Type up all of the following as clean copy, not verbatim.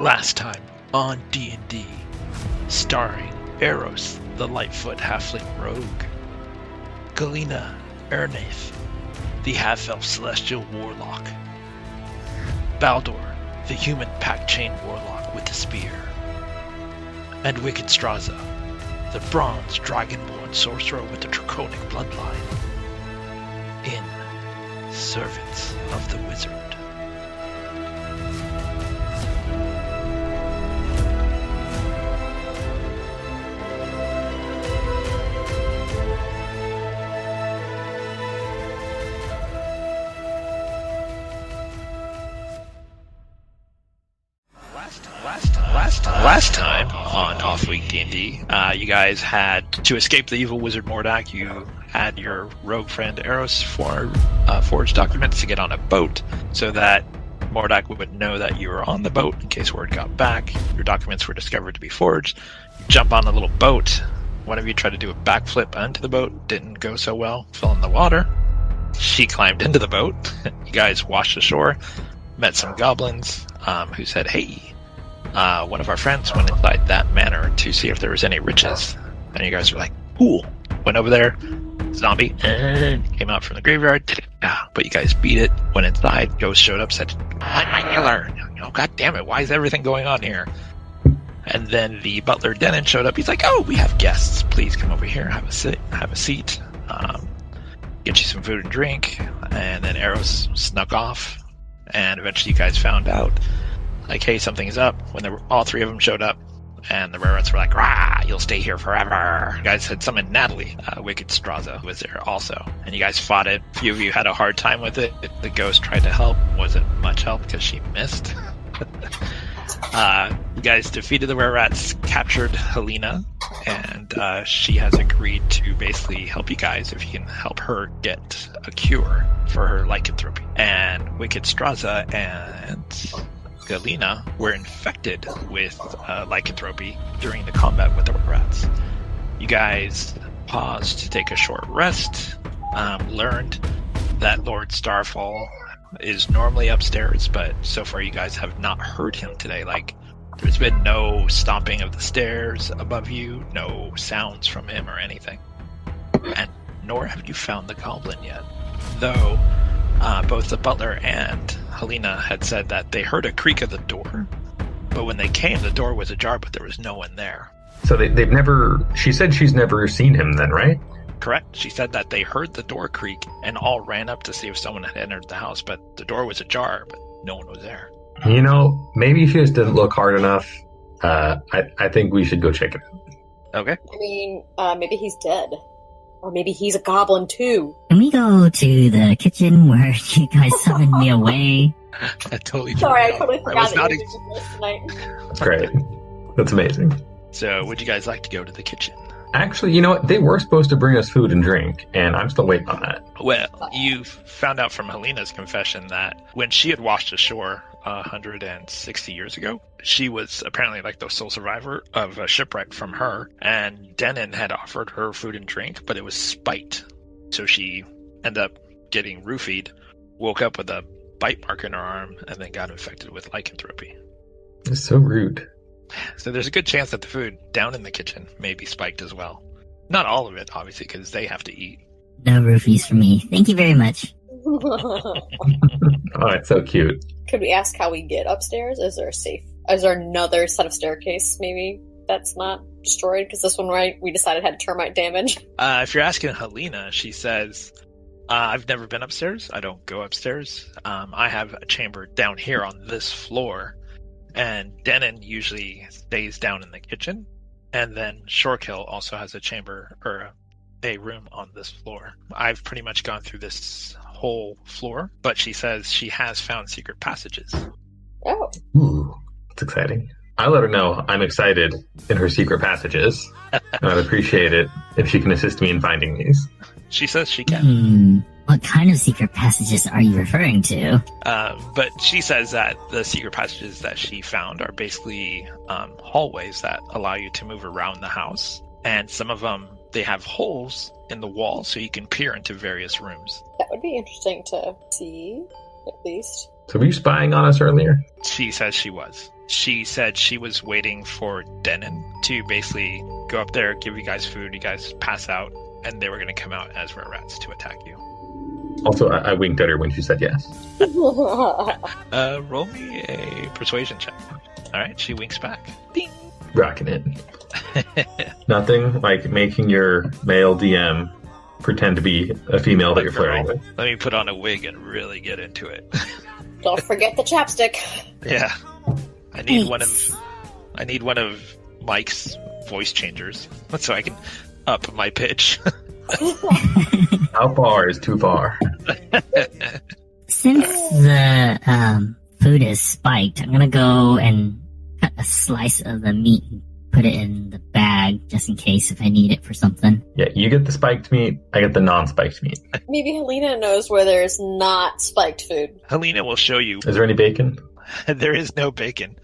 Last time on D&D, starring Eros, the Lightfoot Halfling Rogue, Galena Ernath, the Half-Elf Celestial Warlock, Baldur, the Human Pack-Chain Warlock with the Spear, and Wicked Straza, the Bronze Dragonborn Sorcerer with the Draconic Bloodline, in Servants of the Wizard. Last time on Off Week D&D, you guys had to escape the evil wizard Mordak. You had your rogue friend Eros forge documents to get on a boat so that Mordak would know that you were on the boat in case word got back. Your documents were discovered to be forged. You jump on the little boat. One of you tried to do a backflip onto the boat. Didn't go so well. Fell in the water. She climbed into the boat. You guys washed ashore. Met some goblins who said, hey, one of our friends went inside that manor to see if there was any riches. And you guys were like, cool. Went over there, zombie, and came out from the graveyard. But you guys beat it, went inside, ghost showed up, said, I'm my healer. Oh, God damn it, why is everything going on here? And then the butler Denon showed up. He's like, oh, we have guests. Please come over here, have a seat, get you some food and drink. And then Eros snuck off. And eventually you guys found out, like, hey, something's up. When all three of them showed up, and the Rarets were like, rah, you'll stay here forever. You guys had summoned Natalie, Wicked Straza was there also. And you guys fought it. A few of you had a hard time with it. The ghost tried to help. Wasn't much help because she missed. You guys defeated the Rarets, captured Helena, and she has agreed to basically help you guys if you can help her get a cure for her lycanthropy. And Wicked Straza and Galena were infected with lycanthropy during the combat with the rats. You guys paused to take a short rest, learned that Lord Starfall is normally upstairs, but so far you guys have not heard him today. Like, there's been no stomping of the stairs above you, no sounds from him or anything. And nor have you found the goblin yet. Though both the butler and Helena had said that they heard a creak of the door, but when they came, the door was ajar, but there was no one there. So they've never... She said she's never seen him then, right? Correct. She said that they heard the door creak and all ran up to see if someone had entered the house, but the door was ajar, but no one was there. You know, maybe she just didn't look hard enough. I think we should go check it out. Okay. I mean, maybe he's dead. Or maybe he's a goblin too. Can we go to the kitchen where you guys summoned me away? I totally Sorry, I totally forgot that not you were this tonight. That's great. That's amazing. So, would you guys like to go to the kitchen? Actually, you know what? They were supposed to bring us food and drink, and I'm still waiting on that. Well, you found out from Helena's confession that when she had washed ashore 160 years ago, she was apparently like the sole survivor of a shipwreck from her, and Denon had offered her food and drink, but it was spite. So she ended up getting roofied, woke up with a bite mark in her arm, and then got infected with lycanthropy. It's so rude. So there's a good chance that the food down in the kitchen may be spiked as well. Not all of it, obviously, because they have to eat. No roofies for me. Thank you very much. Oh, it's so cute. Could we ask how we get upstairs? Is there another set of staircase maybe that's not destroyed? Because this one, right, we decided had termite damage. If you're asking Helena, she says, I've never been upstairs. I don't go upstairs. I have a chamber down here on this floor. And Denon usually stays down in the kitchen. And then Shorekill also has a chamber, or a room on this floor. I've pretty much gone through this whole floor, but she says she has found secret passages. Oh. Ooh, that's exciting. I let her know I'm excited in her secret passages. And I'd appreciate it if she can assist me in finding these. She says she can. What kind of secret passages are you referring to? But she says that the secret passages that she found are basically hallways that allow you to move around the house. And some of them, they have holes in the wall so you can peer into various rooms. That would be interesting to see. at least. So were you spying on us earlier? She says she was. She said she was waiting for Denon to basically go up there, give you guys food, you guys pass out, and they were going to come out as rats to attack you. Also, I winked at her when she said yes. Roll me a persuasion check. Alright, she winks back. Ding! Rocking it. Nothing like making your male DM pretend to be a female that you're flirting with. Let me put on a wig and really get into it. Don't forget the chapstick. Yeah. I need one of Mike's voice changers so I can up my pitch. How far is too far? Since the food is spiked, I'm gonna go and cut a slice of the meat and put it in the bag just in case if I need it for something. Yeah, you get the spiked meat, I get the non-spiked meat. Maybe Helena knows where there's not spiked food. Helena will show you. Is there any bacon? There is no bacon.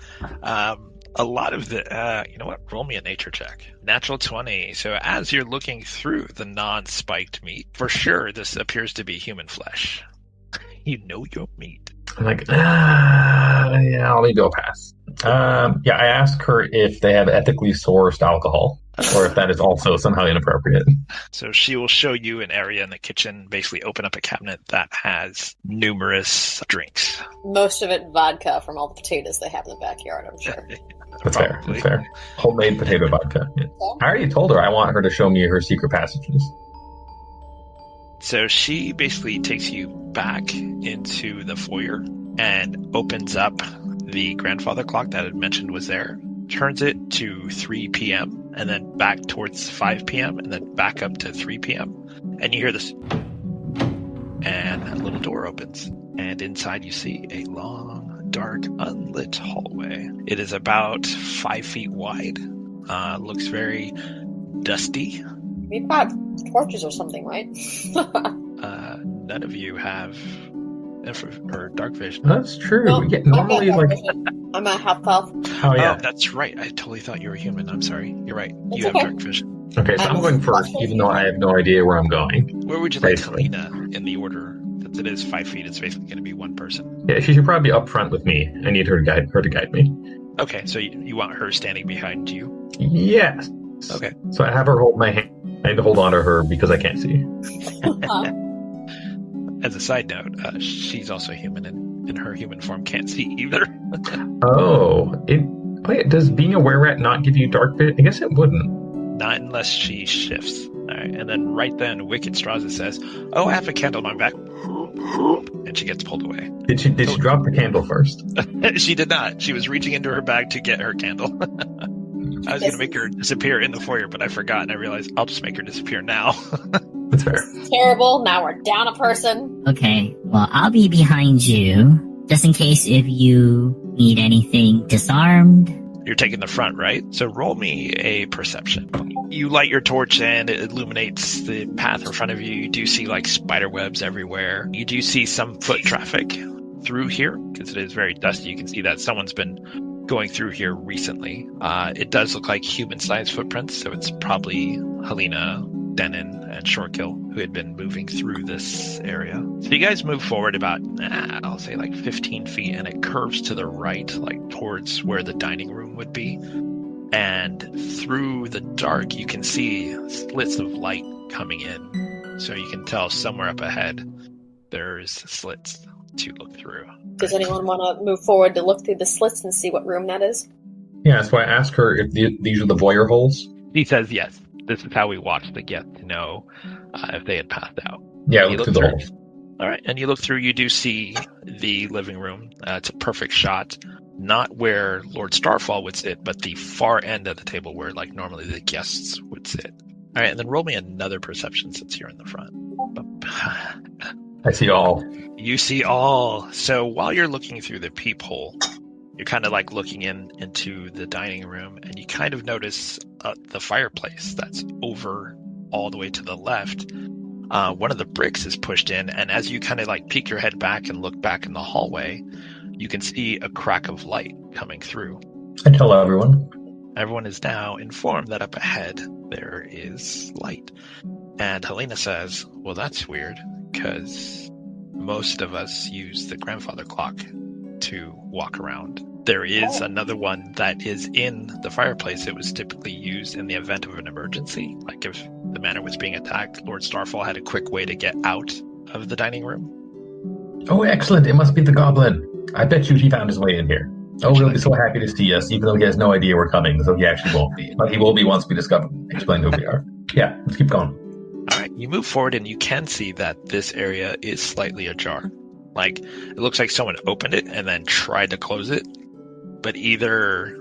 A lot of the, you know what? Roll me a nature check. Natural 20. So as you're looking through the non-spiked meat, for sure this appears to be human flesh. You know your meat. I'm like, yeah, I'll maybe go pass. Yeah, I asked her if they have ethically sourced alcohol, or if that is also somehow inappropriate. So she will show you an area in the kitchen, basically open up a cabinet that has numerous drinks. Most of it vodka from all the potatoes they have in the backyard, I'm sure. That's fair. That's fair. Homemade potato vodka. Yeah. I already told her I want her to show me her secret passages. So she basically takes you back into the foyer and opens up the grandfather clock that I had mentioned was there, turns it to 3 p.m. and then back towards 5 p.m. and then back up to 3 p.m. And you hear this, and a little door opens, and inside you see a long, dark, unlit hallway. It is about 5 feet wide, looks very dusty. We've got torches or something, right? None of you have or dark vision. That's true. No, Yeah, normally, like, I'm a half elf. oh yeah. Oh, that's right. I totally thought you were human. I'm sorry. You're right. It's You have okay. dark vision. Okay, so I'm going first, even though I have no idea where I'm going. Where would you like Basically. Helena in the order? Since it is 5 feet, it's basically going to be one person. Yeah, she should probably be up front with me. I need her to guide me. Okay, so you want her standing behind you? Yes. Okay. So I have her hold my hand. I need to hold on to her because I can't see. As a side note, she's also human and in her human form can't see either. Does being a were-rat not give you dark vision? I guess it wouldn't. Not unless she shifts. All right, and then right then, Wicked Straza says, "Oh, I have a candle on my back," and she gets pulled away. Did she drop the candle first? She did not. She was reaching into her bag to get her candle. I was going to make her disappear in the foyer, but I forgot, and I realized I'll just make her disappear now. That's fair. Terrible. Now we're down a person. Okay, well, I'll be behind you, just in case if you need anything disarmed. You're taking the front, right? So roll me a perception. You light your torch and it illuminates the path in front of you. You do see like spider webs everywhere. You do see some foot traffic through here because it is very dusty. You can see that someone's been going through here recently. It does look like human-sized footprints, so it's probably Helena, Denon, and Shorekill who had been moving through this area. So you guys move forward about, I'll say like 15 feet, and it curves to the right, like towards where the dining room would be. And through the dark, you can see slits of light coming in. So you can tell somewhere up ahead, there's slits to look through. Does anyone want to move forward to look through the slits and see what room that is? Yeah, so I asked her if these are the voyeur holes. He says yes. This is how we watch the guest to know if they had passed out. Yeah, You look look through the through. holes. All right, and you look through, you do see the living room. It's a perfect shot. Not where Lord Starfall would sit, but the far end of the table where like normally the guests would sit. All right, and then roll me another perception since you're in the front. I see all. You see all. So while you're looking through the peephole, you're kind of like looking into the dining room, and you kind of notice the fireplace that's over all the way to the left. One of the bricks is pushed in, and as you kind of like peek your head back and look back in the hallway, you can see a crack of light coming through. I tell everyone. Everyone is now informed that up ahead there is light. And Helena says, well, that's weird, because most of us use the grandfather clock to walk around. There is another one that is in the fireplace. It was typically used in the event of an emergency. Like if the manor was being attacked, Lord Starfall had a quick way to get out of the dining room. Oh, excellent. It must be the goblin. I bet you he found his way in here. Oh, he'll be so happy to see us, even though he has no idea we're coming, so he actually won't be. But he will be once we explain who we are. Yeah, let's keep going. All right, you move forward and you can see that this area is slightly ajar. Like, it looks like someone opened it and then tried to close it, but either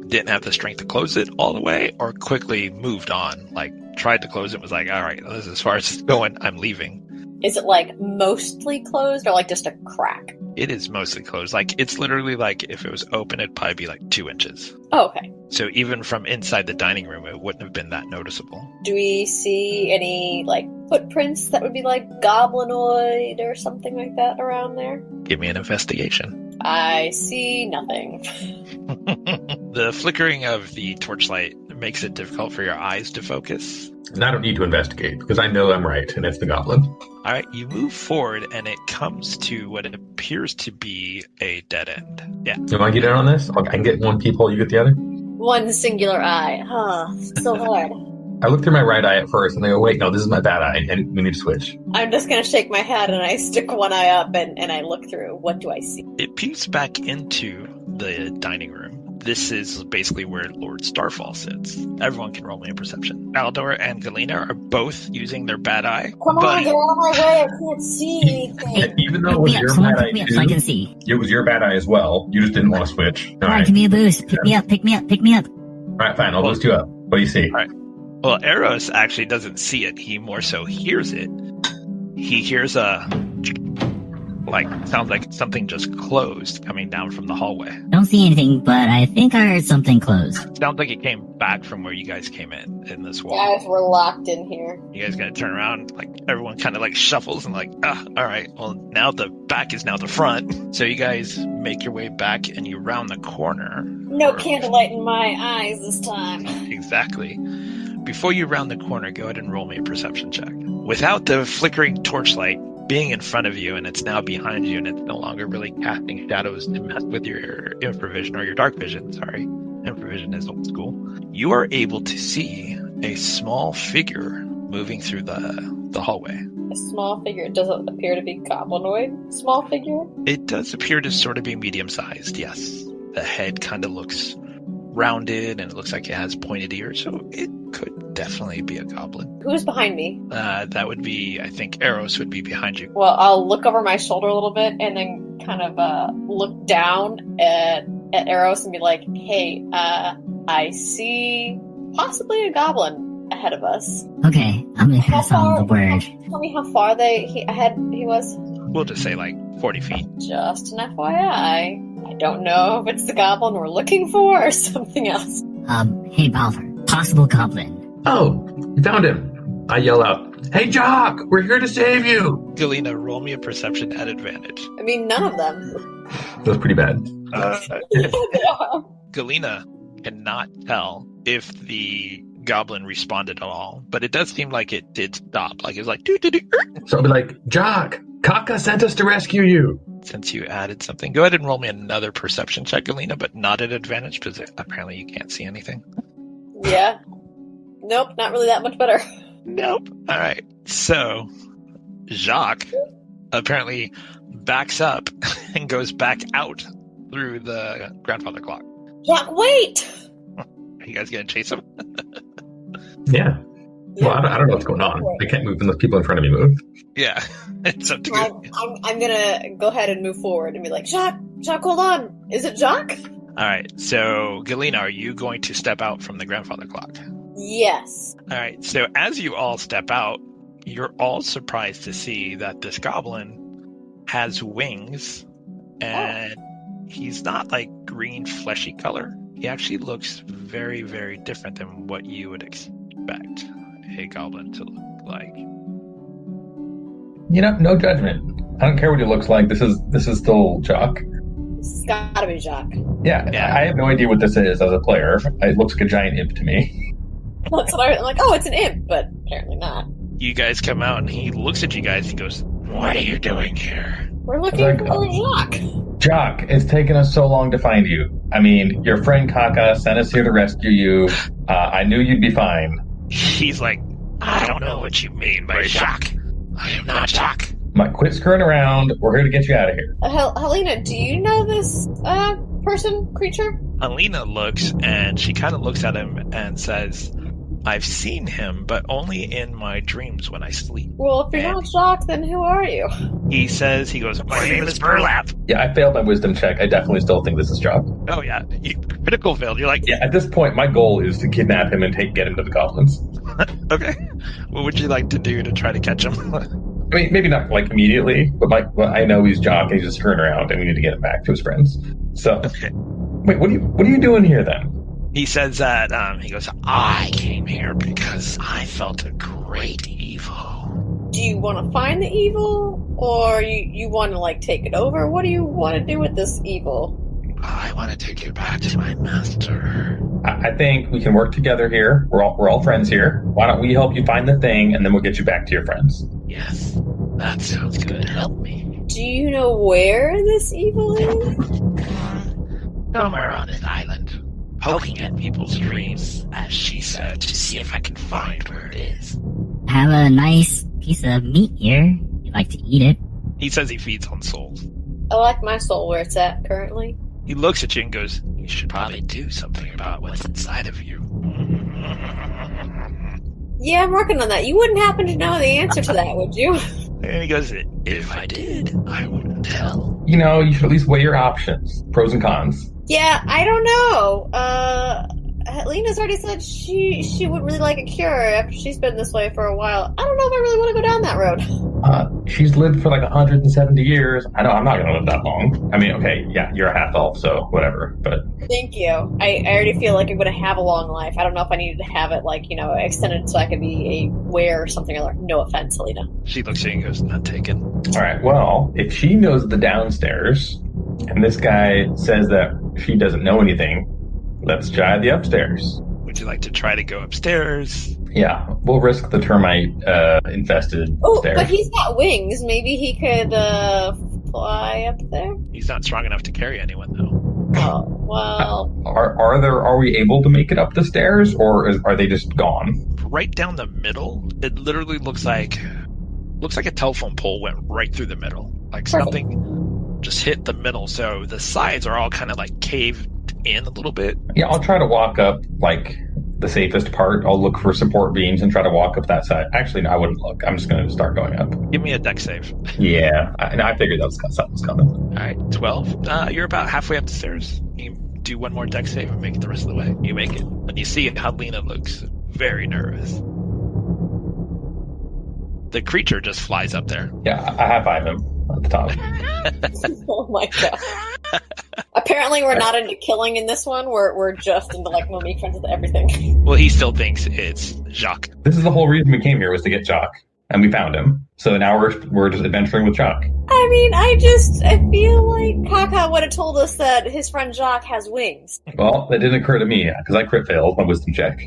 didn't have the strength to close it all the way or quickly moved on. Like, tried to close it, was like, all right, this is as far as it's going, I'm leaving. Is it like mostly closed or like just a crack? It is mostly closed. Like, it's literally like if it was open, it'd probably be like 2 inches. Oh, okay. So even from inside the dining room, it wouldn't have been that noticeable. Do we see any like footprints that would be like goblinoid or something like that around there? Give me an investigation. I see nothing. The flickering of the torchlight makes it difficult for your eyes to focus. And I don't need to investigate, because I know I'm right, and it's the goblin. All right, you move forward, and it comes to what appears to be a dead end. Yeah. You want to get in on this? I can get one peephole, you get the other? One singular eye. So hard. I look through my right eye at first, and I go, wait, no, this is my bad eye, and we need to switch. I'm just going to shake my head, and I stick one eye up, and I look through. What do I see? It peeks back into the dining room. This is basically where Lord Starfall sits. Everyone can roll me a perception. Aldor and Galena are both using their bad eye. Come on, get out of my way. I can't see anything. Even though it was your bad eye too, so I can see. It was your bad eye as well. You just didn't want to switch. All right, give me a boost. Pick me up. All right, fine. I'll boost you up. What do you see? All right. Well, Eros actually doesn't see it. He more so hears it. He hears sounds like something just closed coming down from the hallway. Don't see anything, but I think I heard something close. Sounds like it came back from where you guys came in this wall. Guys, we're locked in here. You guys gonna turn around, like everyone kind of like shuffles and like, all right, well now the back is now the front. So you guys make your way back and you round the corner. No candlelight in my eyes this time. Exactly. Before you round the corner, go ahead and roll me a perception check. Without the flickering torchlight being in front of you and it's now behind you and it's no longer really casting shadows to mess with your infravision or your dark vision, sorry. Infravision is old school. You are able to see a small figure moving through the hallway. A small figure. Does it appear to be goblinoid? Small figure? It does appear to sort of be medium-sized, yes. The head kind of looks rounded and it looks like it has pointed ears, so it could definitely be a goblin. Who's behind me? That would be, I think Eros would be behind you. Well, I'll look over my shoulder a little bit and then kind of look down at Eros and be like, hey, I see possibly a goblin ahead of us. Okay, I'm gonna pass on the word. Tell me how far ahead he was. We'll just say like 40 feet. Just an FYI. I don't know if it's the goblin we're looking for or something else. Hey Balthor, possible goblin. Oh, you found him. I yell out, hey Jock, we're here to save you. Galena, roll me a perception at advantage. I mean, none of them. That was pretty bad. Yeah, they are. Galena cannot tell if the goblin responded at all, but it does seem like it did stop. Like it was like, doo-doo-doo. So I'll be like, Jock, Kaka sent us to rescue you. Since you added something, go ahead and roll me another perception check, Galena, but not at advantage because apparently you can't see anything. Yeah. Nope, not really that much better. Nope. All right. So Jacques apparently backs up and goes back out through the grandfather clock. Jack, wait! Are you guys gonna chase him? Yeah. Well, I don't know what's going on. I can't move unless people in front of me move. Yeah. It's up to you. I'm gonna go ahead and move forward and be like, Jacques, hold on. Is it Jacques? All right. So Galena, are you going to step out from the grandfather clock? Yes. All right. So as you all step out, you're all surprised to see that this goblin has wings and he's not like green fleshy color. He actually looks very, very different than what you would expect a goblin to look like. You know, no judgment. I don't care what he looks like. This is still Jock. This has gotta be Jacques. Yeah, I have no idea what this is as a player. It looks like a giant imp to me. That's what I'm like, oh, it's an imp, but apparently not. You guys come out and he looks at you guys and goes, What are you doing here? We're looking for Jacques. Jock, it's taken us so long to find you. I mean, your friend Kaka sent us here to rescue you. I knew you'd be fine. He's like, I don't know what you mean by Jacques. I am not Jacques. Mike, quit screwing around. We're here to get you out of here. Helena, do you know this creature? Alina looks, and she kind of looks at him and says, I've seen him, but only in my dreams when I sleep. Well, if you're not Jacques, then who are you? He goes, my name is Burlap. Yeah, I failed my wisdom check. I definitely still think this is Jock. Oh, yeah. You critical failed. You're like, Yeah, at this point, my goal is to kidnap him and get him to the goblins. okay. What would you like to do to try to catch him? I mean, maybe not like immediately, but I know he's Jock and he's just screwing around and we need to get him back to his friends. So, Okay. wait, what are you doing here then? He says that, he goes, I came here because I felt a great evil. Do you want to find the evil, or you want to like take it over? What do you want to do with this evil? I want to take you back to my master. I think we can work together here. We're all friends here. Why don't we help you find the thing and then we'll get you back to your friends? Yes, that sounds good. Help me. Do you know where this evil is? Somewhere on this island. Poking at people's dreams, as she said, to see if I can find where it is. I have a nice piece of meat here. You'd like to eat it? He says he feeds on souls. I like my soul where it's at currently. He looks at you and goes, you should probably do something about what's inside of you. Yeah, I'm working on that. You wouldn't happen to know the answer to that, would you? And he goes, if I did, I wouldn't tell. You know, you should at least weigh your options, pros and cons. Yeah, I don't know. Lena's already said she would really like a cure after she's been this way for a while. I don't know if I really want to go down that road. She's lived for like 170 years. I know I'm not going to live that long. I mean, okay, yeah, you're a half elf, so whatever. But thank you. I already feel like I'm going to have a long life. I don't know if I needed to have it like extended so I could be a were or something. Or no offense, Lena. She looks at you and goes, not taken. all right, well, if she knows the downstairs, and this guy says that she doesn't know anything, let's try the upstairs. Would you like to try to go upstairs? Yeah, we'll risk the termite infested Oh, stairs. but he's got wings. Maybe he could fly up there. He's not strong enough to carry anyone, though. Oh, well. Are we able to make it up the stairs, or are they just gone? Right down the middle, it literally looks like a telephone pole went right through the middle. Like Perfect. something just hit the middle. So the sides are all kind of like caved in a little bit. Yeah, I'll try to walk up like the safest part. I'll look for support beams and try to walk up that side. Actually, no, I wouldn't look. I'm just going to start going up. Give me a deck save. Yeah, I figured something was coming. All right, 12. You're about halfway up the stairs. You do one more deck save and make it the rest of the way. You make it. And you see how Lena looks very nervous. The creature just flies up there. Yeah, I high five him at the top. Oh my god. Apparently we're not into killing in this one. We're just into like we'll make friends with everything. Well, he still thinks it's Jacques. This is the whole reason we came here, was to get Jock, and we found him. So now we're just adventuring with Jock. I mean, I feel like Kaka would have told us that his friend Jacques has wings. Well, that didn't occur to me because I crit failed my wisdom check.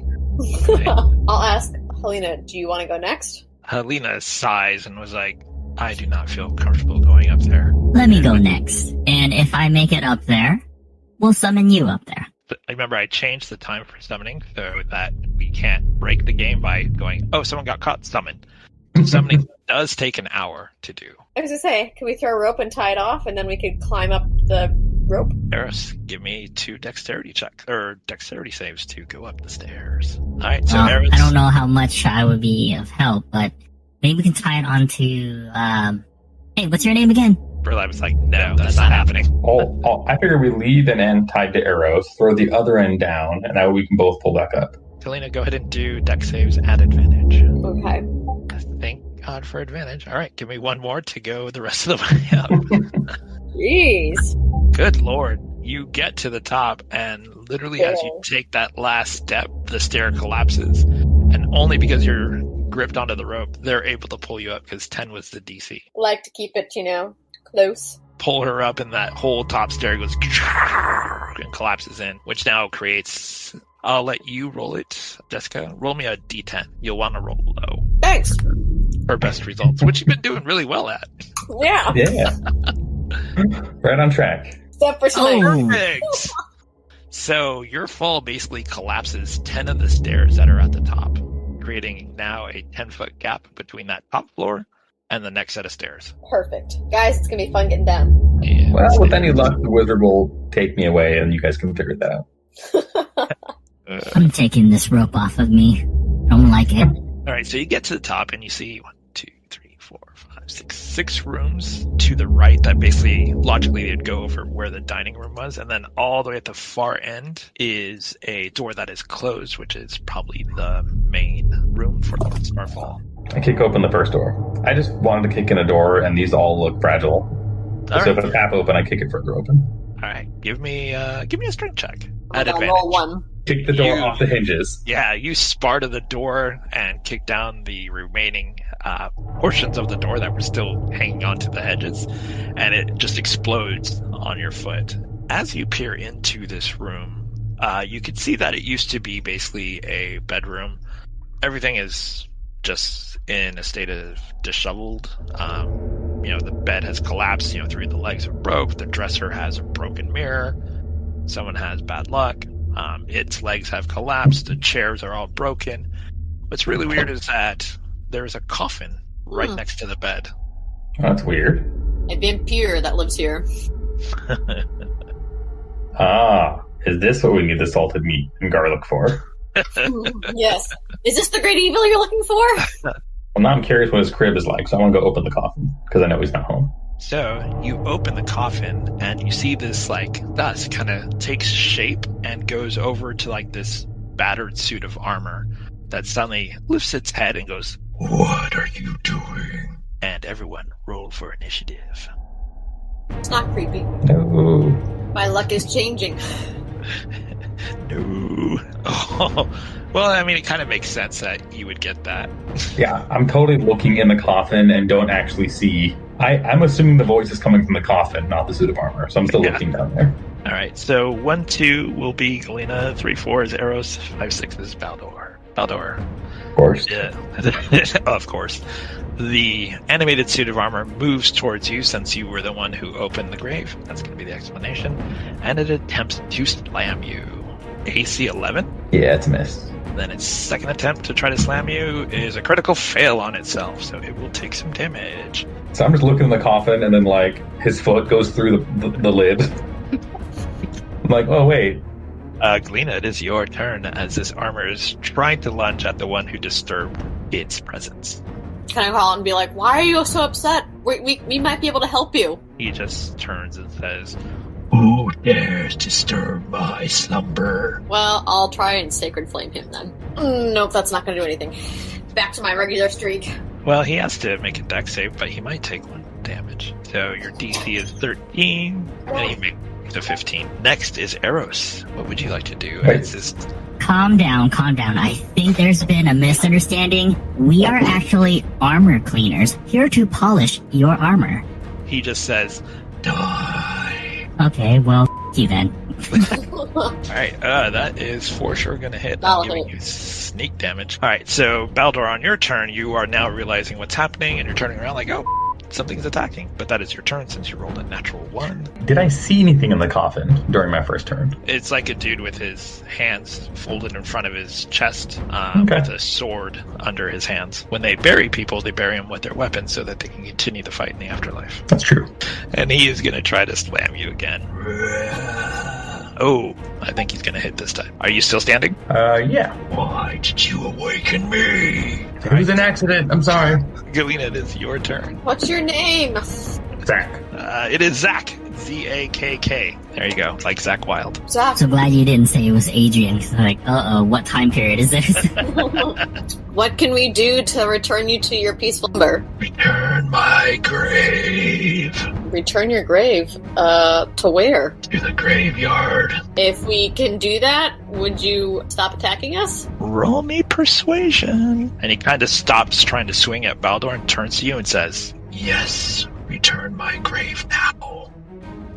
I'll ask Helena, do you want to go next? Helena sighs and was like, I do not feel comfortable going up there. Let me go next. And if I make it up there, we'll summon you up there. But remember, I changed the time for summoning so that we can't break the game by going, oh, someone got caught, summoned. Summoning does take an hour to do. I was gonna say, can we throw a rope and tie it off, and then we could climb up the rope? Eris, give me 2 dexterity saves to go up the stairs. Alright, so Well, Eris... I don't know how much I would be of help, but maybe we can tie it onto, hey, what's your name again? Burlap was like, no, that's not happening. I figure we leave an end tied to arrows, throw the other end down, and that way we can both pull back up. Helena, go ahead and do dex saves at advantage. Okay. Thank God for advantage. Alright, give me one more to go the rest of the way up. Jeez. Good lord. You get to the top, and literally as you take that last step, the stair collapses. And only because you're gripped onto the rope, they're able to pull you up, because 10 was the DC. Like to keep it, close. Pull her up, and that whole top stair goes and collapses in, which now creates... I'll let you roll it, Jessica. Roll me a d10. You'll want to roll low. Thanks. her best results, which you've been doing really well at. Yeah. Yeah. Right on track. Except for tonight. Oh. Perfect. So your fall basically collapses 10 of the stairs that are at the top, creating now a 10-foot gap between that top floor and the next set of stairs. Perfect. Guys, it's going to be fun getting down. And Well, with any luck, the wizard will take me away, and you guys can figure that out. I'm taking this rope off of me. Don't like it. all right, so you get to the top and you see 1, 2, 3, 4, 5, 6 rooms to the right that basically logically they'd go over where the dining room was, and then all the way at the far end is a door that is closed, which is probably the main room for the Starfall. I kick open the first door. I just wanted to kick in a door, and these all look fragile. All So right, if it's half open, I kick it further open. all right, give me a strength check I'm at gonna advantage. roll one. Kick the door You- off the hinges. Yeah, you Sparta the door and kick down the remaining portions of the door that were still hanging onto the hedges, and it just explodes on your foot. As you peer into this room, you can see that it used to be basically a bedroom. Everything is just in a state of disheveled. The bed has collapsed, through the legs are broke. The dresser has a broken mirror. Someone has bad luck. Its legs have collapsed. The chairs are all broken. What's really weird is that there's a coffin right next to the bed. That's weird. A vampire that lives here. Is this what we need the salted meat and garlic for? Yes. Is this the great evil you're looking for? Well, now I'm curious what his crib is like, so I want to go open the coffin, because I know he's not home. So you open the coffin and you see this dust kind of takes shape and goes over to this battered suit of armor that suddenly lifts its head and goes, "What are you doing?" And everyone roll for initiative. It's not creepy. No. My luck is changing. No. Oh. Well, I mean, it kind of makes sense that you would get that. Yeah, I'm totally looking in the coffin and don't actually see. I'm assuming the voice is coming from the coffin, not the suit of armor, so I'm still Yeah. looking down there. All right, so 1, 2 will be Galena, 3, 4 is Eros, 5, 6 is Baldor. Of course. Yeah, of course. The animated suit of armor moves towards you since you were the one who opened the grave. That's going to be the explanation. And it attempts to slam you. AC 11. Yeah, it's a miss. Then its second attempt to try to slam you is a critical fail on itself, so it will take some damage. So I'm just looking in the coffin, and then his foot goes through the lid. I'm like, oh wait. Galena, it is your turn as this armor is trying to lunge at the one who disturbed its presence. Can I call and be like, why are you so upset? We might be able to help you. He just turns and says, "Who dares disturb my slumber?" Well, I'll try and Sacred Flame him then. Nope, that's not going to do anything. Back to my regular streak. Well, he has to make a dex save, but he might take 1 damage. So your DC is 13, and he makes a 15. Next is Eros. What would you like to do? Right. It's just, Calm down. I think there's been a misunderstanding. We are actually armor cleaners, here to polish your armor. he just says, "Die." Okay, well, you then. Alright, that is for sure going to hit. That'll I'm giving hit. you sneak damage. Alright, so Baldor, on your turn, you are now realizing what's happening, and you're turning around like, oh, something's attacking. But that is your turn since you rolled a natural 1. Did I see anything in the coffin during my first turn? It's like a dude with his hands folded in front of his chest, Okay. with a sword under his hands. When they bury people, they bury them with their weapons so that they can continue the fight in the afterlife. That's true. And he is going to try to slam you again. Oh, I think he's going to hit this time. Are you still standing? Yeah. Why did you awaken me? It was an accident. I'm sorry. Galena, it is your turn. What's your name? Zach. It is Zach. Z-A-K-K. There you go. Like Zach Wild. Zach. So glad you didn't say it was Adrian, because I'm like, uh-oh, what time period is this? What can we do to return you to your peaceful slumber? Return my grave Return your grave. To where? to the graveyard. If we can do that, would you stop attacking us? Roll me persuasion. And he kind of stops trying to swing at Baldor and turns to you and says, "Yes, return my grave now."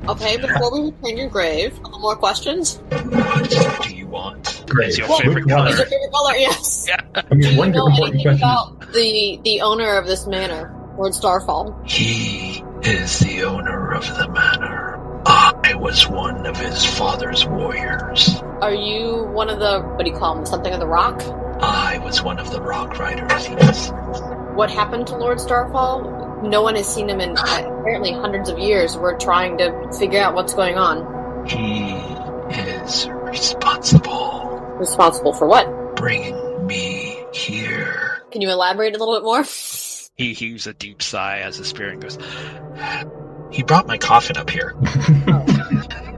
Okay, before we return your grave, a couple more questions. What do you want? is your Well, favorite which one? What's color. your favorite color? Yes. Yeah. I Do mean, you one know important anything question. about the owner of this manor, Lord Starfall? He is the owner of the manor. I was one of his father's warriors. Are you one of the, what do you call them, something of the rock? I was one of the rock riders, yes. What happened to Lord Starfall? No one has seen him in apparently hundreds of years. We're trying to figure out what's going on. He is responsible Responsible for what? bringing me here. Can you elaborate a little bit more? He heaves a deep sigh as the spirit goes, He brought my coffin up here.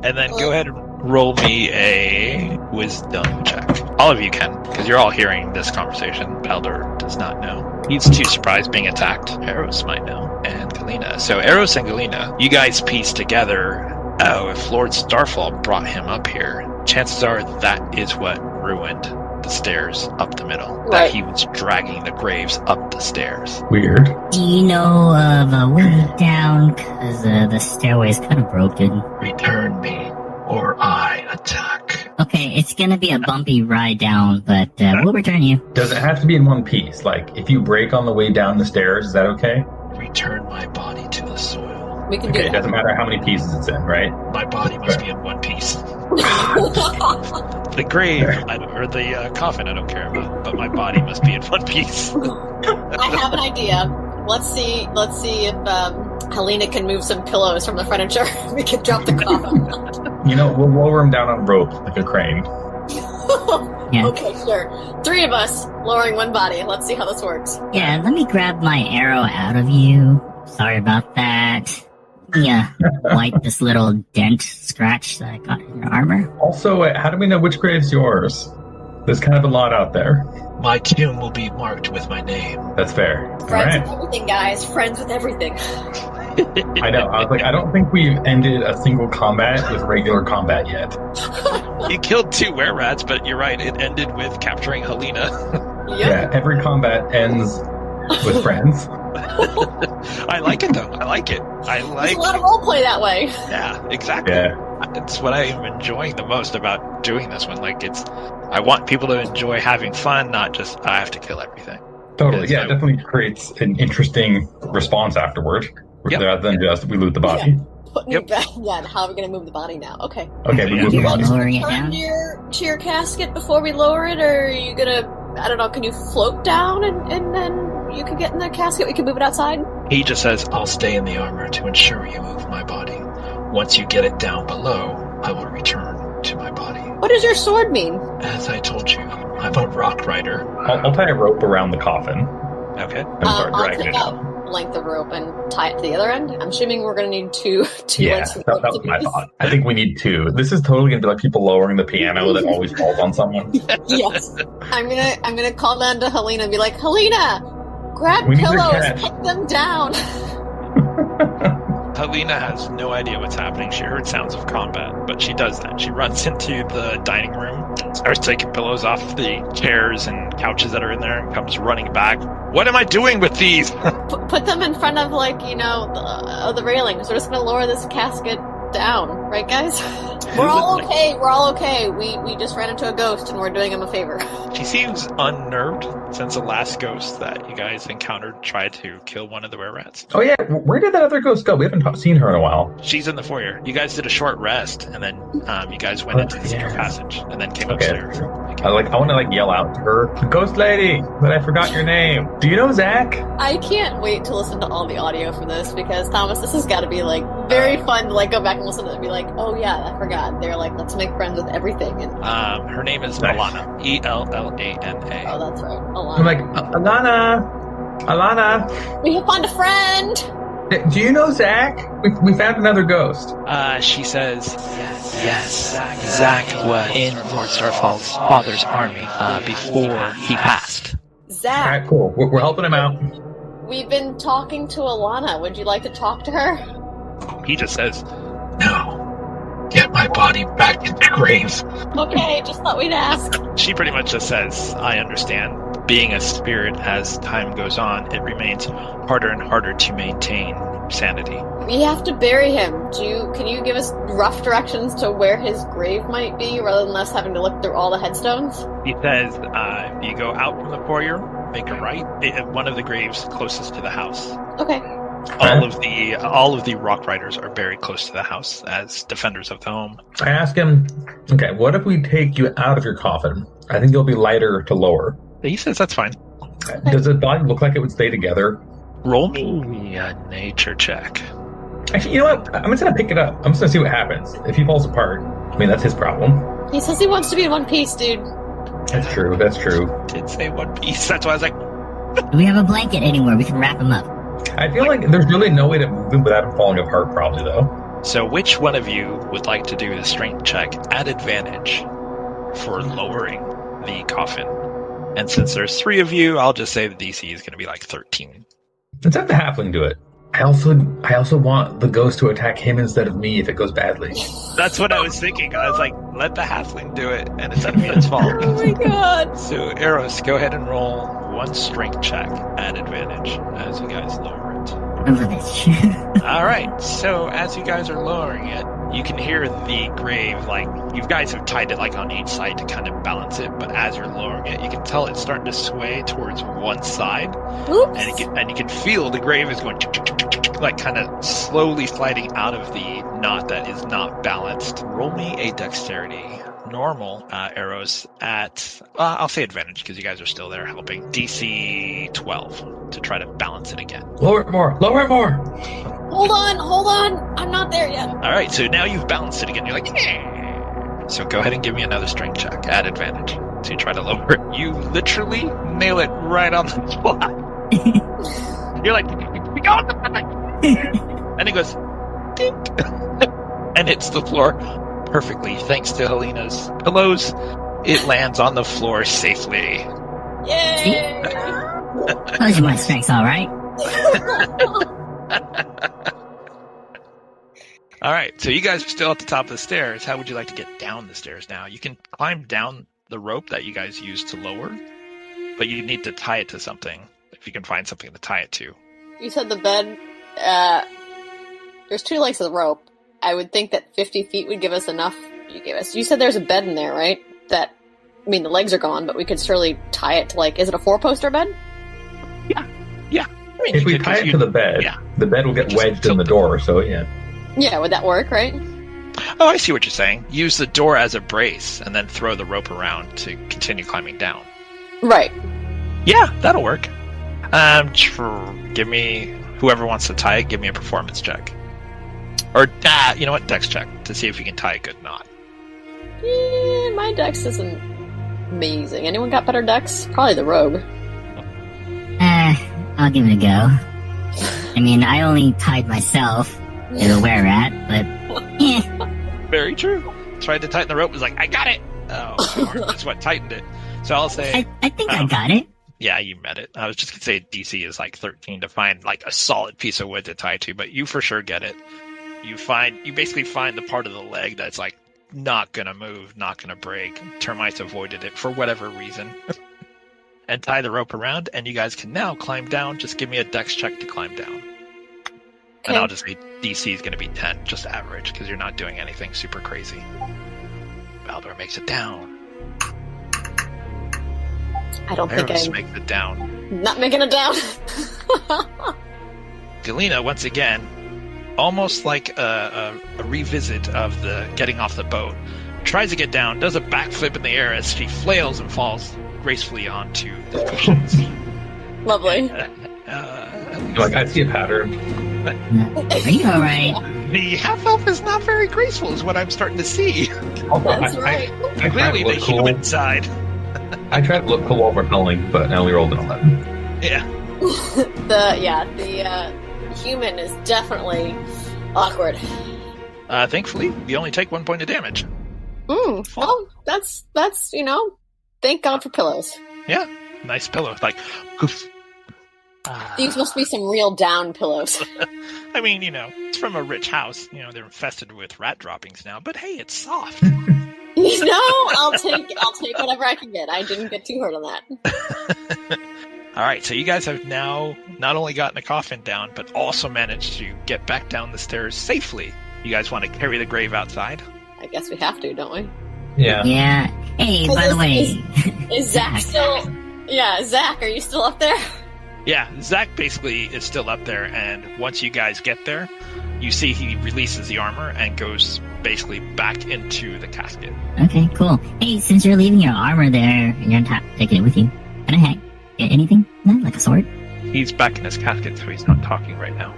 and then go ahead and roll me a wisdom check. All of you can, because you're all hearing this conversation. Pelder does not know. He's too surprised being attacked. Eros might know, and Galena. So Eros and Galena, you guys piece together, if Lord Starfall brought him up here, chances are that is what ruined the stairs up the middle. That Right. he was dragging the graves up the stairs. Weird. Do you know of a way down? Because the stairway is kind of broken. Return me, or I attack. Okay, it's gonna be a bumpy ride down, but we'll return you. Does it have to be in one piece? Like, if you break on the way down the stairs, is that okay? Return my body to the soil. We can Okay, do it doesn't matter how many pieces it's in, right? My body must be in one piece. that. The grave, or the coffin, I don't care about, but my body must be in one piece. I have an idea. Let's see if Helena can move some pillows from the furniture. We can drop the coffin. You know, we'll lower him down on a rope like a crane. Yeah. Okay, sure. 3 of us lowering one body. Let's see how this works. Yeah, let me grab my arrow out of you. Sorry about that. Let me wipe this little dent scratch that I got in your armor. Also, how do we know which grave's yours? There's kind of a lot out there. My tomb will be marked with my name. That's fair. All Friends right. with everything, guys. Friends with everything. I know. I was like, I don't think we've ended a single combat with regular combat yet. You killed 2 were-rats, but you're right, it ended with capturing Helena. Yep. Yeah, every combat ends with friends. I like it, though. I like it. I There's like a lot of roleplay that way. Yeah, exactly. Yeah. It's what I am enjoying the most about doing this one. Like, I want people to enjoy having fun, not just, I have to kill everything. Totally. Yeah, So- it definitely creates an interesting response afterward. Yep. Rather than just we loot the body. Putting Yep. it back. Yeah, and how are we going to move the body now? Okay. Okay, we Yeah. move the You're body. lowering it Turn down? to your casket before we lower it, or are you going to, I don't know, can you float down and then you can get in the casket? We can move it outside? He just says, I'll stay in the armor to ensure you move my body. Once you get it down below, I will return to my body. What does your sword mean? As I told you, I'm a rock rider. I'll tie a rope around the coffin okay. and start I'll dragging take it out. out length of rope and tie it to the other end. I'm assuming we're going to need two Yeah, lengths of that rope was to my do this. thought. I think we need 2. This is totally gonna be like people lowering the piano that always falls on someone. Yes. I'm gonna call down to Helena and be like, Helena, grab We need your pillows, catch. put them down. Helena has no idea what's happening. She heard sounds of combat, but she does that. She runs into the dining room, starts taking pillows off the chairs and couches that are in there, and comes running back. What am I doing with these? Put them in front of, like, the railings. We're just gonna lower this casket down, right, guys? We're all okay. We're all okay. We just ran into a ghost and we're doing him a favor. She seems unnerved since the last ghost that you guys encountered tried to kill one of the were-rats. Oh yeah, where did that other ghost go? We haven't seen her in a while. She's in the foyer. You guys did a short rest, and then you guys went into the secret yeah. passage, and then came Okay. upstairs. I want to yell out to her, Ghost Lady, but I forgot your name. Do you know Zach? I can't wait to listen to all the audio for this because, Thomas, this has got to be, very fun to, go back and listen to it and be like, oh yeah, I forgot. They're like, let's make friends with everything. And Her name is Nice. Alana. Ellana. oh, that's right. Alana. I'm like, Alana, We have found a friend! do you know Zach? We found another ghost. She says, yes, Zach was in Lord Starfall's father's army before he passed. All Zach, right, cool. We're helping him out. we've been talking to Alana. Would you like to talk to her? He just says, No. Get my body back in the grave. Okay, just thought we'd ask. she pretty much just says, I understand. being a spirit as time goes on, it remains harder and harder to maintain sanity. We have to bury him. Can you give us rough directions to where his grave might be, rather than us having to look through all the headstones? He says, you go out from the foyer, make a right, one of the graves closest to the house. Okay. All of the rock riders are very close to the house as defenders of the home. I ask him, okay, what if we take you out of your coffin? I think you'll be lighter to lower. He says that's fine. Does the body look like it would stay together? Roll me a nature check. Actually, you know what? I'm just going to pick it up. I'm just going to see what happens. If he falls apart, I mean, that's his problem. He says he wants to be in one piece, dude. That's true. That's true. Did say one piece. That's why I was like, Do we have a blanket anywhere we can wrap him up? I feel like there's really no way to move him without him falling apart, probably, though. so which one of you would like to do the strength check at advantage for lowering the coffin? And since there's 3 of you, I'll just say the DC is going to be like 13. Let's have the halfling do it. I also want the ghost to attack him instead of me if it goes badly. That's what I was thinking. I was like, let the halfling do it, and it's Edwina's fault. Oh my god. So, Eros, go ahead and roll 1 strength check at advantage as you guys lower it. I love it. All right. So, as you guys are lowering it, you can hear the grave, like, you guys have tied it, like, on each side to kind of balance it, but as you're lowering it, you can tell it's starting to sway towards one side, Oops. and you can feel the grave is going, like, kind of slowly sliding out of the knot that is not balanced. Roll me a dexterity. Normal arrows at, I'll say advantage because you guys are still there helping. DC 12 to try to balance it again. Lower it more. Lower it more. Hold on. I'm not there yet. All right, so now you've balanced it again. You're like, yeah. So go ahead and give me another strength check at advantage. So you try to lower it. You literally nail it right on the spot. You're like, we got it. And it goes, dink, and hits the floor perfectly. Thanks to Helena's pillows, it lands on the floor safely. Yay! Those are my strengths, all right. All right, so you guys are still at the top of the stairs. How would you like to get down the stairs now? You can climb down the rope that you guys used to lower, but you need to tie it to something, if you can find something to tie it to. You said the bed, there's 2 lengths of the rope. I would think that 50 feet would give us enough. You said there's a bed in there, right? The legs are gone, but we could surely tie it to, like, is it a 4-poster bed? Yeah. I mean, If we tie it to the bed, the bed will get wedged in the door, so yeah. Yeah, would that work, right? Oh, I see what you're saying. Use the door as a brace, and then throw the rope around to continue climbing down. Right. Yeah, that'll work. Give me, whoever wants to tie it, give me a performance check. Or, you know what, dex check, to see if you can tie a good knot. Yeah, my dex isn't amazing. Anyone got better dex? Probably the rogue. I'll give it a go. I mean, I only tied myself to the were-rat, but Very true. Tried to tighten the rope, was like, I got it! Oh, that's what tightened it. So I'll say... I think I got it. Yeah, you met it. I was just going to say DC is like 13 to find like a solid piece of wood to tie to, but you for sure get it. You basically find the part of the leg that's like not going to move, not going to break. Termites avoided it for whatever reason. And tie the rope around, and you guys can now climb down. Just give me a dex check to climb down. Okay. And I'll just say DC is going to be 10, just average, because you're not doing anything super crazy. Valdor makes it down. I don't think Eros I'm makes it down. not making it down. Galena, once again, almost like a revisit of the getting off the boat, tries to get down, does a backflip in the air as she flails and falls gracefully onto the cushions. Lovely. Like, I see a pattern. Are you alright? The half-elf is not very graceful, is what I'm starting to see. Also, That's right. I tried Clearly, to the look cool. human side. I tried to look cool while repelling, but I only rolled an 11. Yeah. The human is definitely awkward. Thankfully, you only take 1 point of damage. Well, that's thank God for pillows. Yeah. Nice pillow. Like, oof. These must be some real down pillows. I mean, it's from a rich house. They're infested with rat droppings now, but hey, it's soft. I'll take whatever I can get. I didn't get too hurt on that. All right, so you guys have now not only gotten the coffin down, but also managed to get back down the stairs safely. You guys want to carry the grave outside? I guess we have to, don't we? Yeah. Yeah. Hey, by the way. Is Zach still... Yeah, Zach, are you still up there? Yeah, Zach basically is still up there, and once you guys get there, you see he releases the armor and goes basically back into the casket. Okay, cool. Hey, since you're leaving your armor there and you're not taking it with you, can I get anything? Like a sword? He's back in his casket, so he's not talking right now.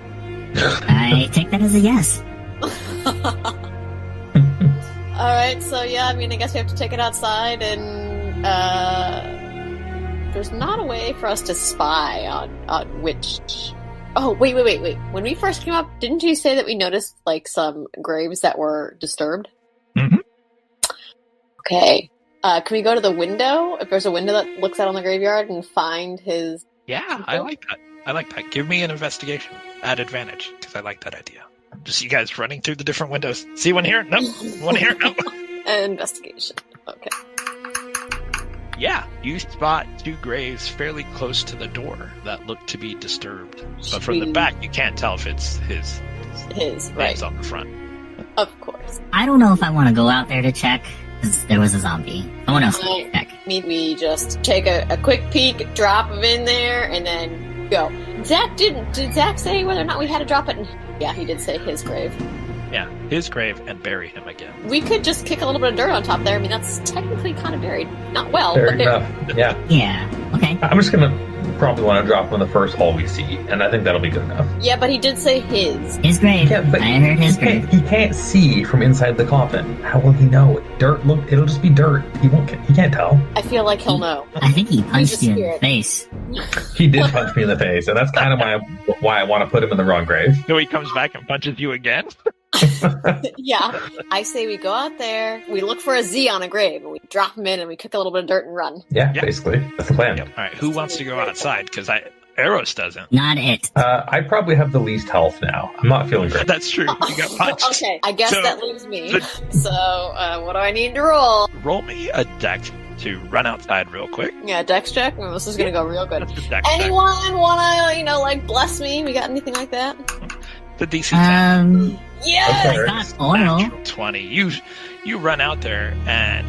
I take that as a yes. Alright, so yeah, I mean, I guess we have to take it outside, and there's not a way for us to spy on which... Oh, wait. When we first came up, didn't you say that we noticed, like, some graves that were disturbed? Mm-hmm. Okay. Can we go to the window, if there's a window that looks out on the graveyard, and find his... Yeah, I like that. Give me an investigation at advantage, because I like that idea. Just you guys running through the different windows. See one here? Nope. One here? Nope. Investigation. Okay. Yeah, you spot two graves fairly close to the door that look to be disturbed. But from the back, you can't tell if it's his right. name's on the front. Of course. I don't know if I want to go out there to check, because there was a zombie. Someone else can check. We just take a quick peek, drop him in there, and then go. Did Zach say whether or not we had to drop it? Yeah, he did say his grave. Yeah, his grave, and bury him again. We could just kick a little bit of dirt on top there. I mean, that's technically kind of buried. Not well, Fair but enough. Yeah. Yeah, okay. I'm just gonna probably want to drop him in the first hole we see, and I think that'll be good enough. Yeah, but he did say his. His grave. Yeah, but I heard his grave. He can't see from inside the coffin. How will he know? Dirt. Look, it'll just be dirt. He can't tell. I feel like he'll know. I think he punched you in the spirit. face. He did punch me in the face, and that's kind of why I want to put him in the wrong grave. So he comes back and punches you again? Yeah, I say we go out there, we look for a Z on a grave, and we drop him in, and we kick a little bit of dirt and run. Yeah, Yep. basically. That's the plan. Yep. All right, who wants to go outside? Because Eros doesn't. Not it. I probably have the least health now. I'm not feeling great. That's true. You got punched. Okay, I guess So- that leaves me. So, what do I need to roll? Roll me a deck to run outside real quick. Yeah, dex check. Oh, this is gonna go real good. That's a dex check. Anyone wanna, bless me? We got anything like that? The DC 10. Yes! Okay. Not oil. Natural 20. You run out there and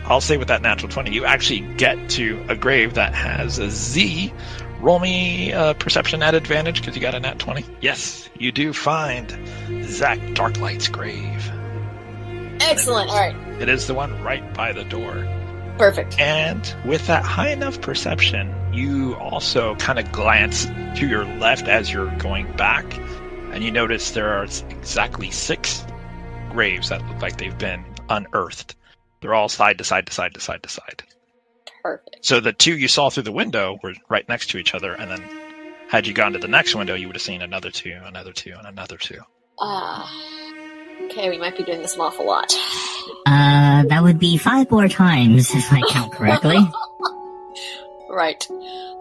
I'll say with that natural 20, you actually get to a grave that has a Z. Roll me perception at advantage because you got a nat 20. Yes, you do find Zach Darklight's grave. Excellent. All right. It is the one right by the door. Perfect. And with that high enough perception, you also kind of glance to your left as you're going back, and you notice there are exactly 6 graves that look like they've been unearthed. They're all side to side to side to side to side. Perfect. So the 2 you saw through the window were right next to each other, and then had you gone to the next window, you would have seen another 2, another 2, and another 2. Okay, we might be doing this an awful lot. That would be 5 more times if I count correctly. Right.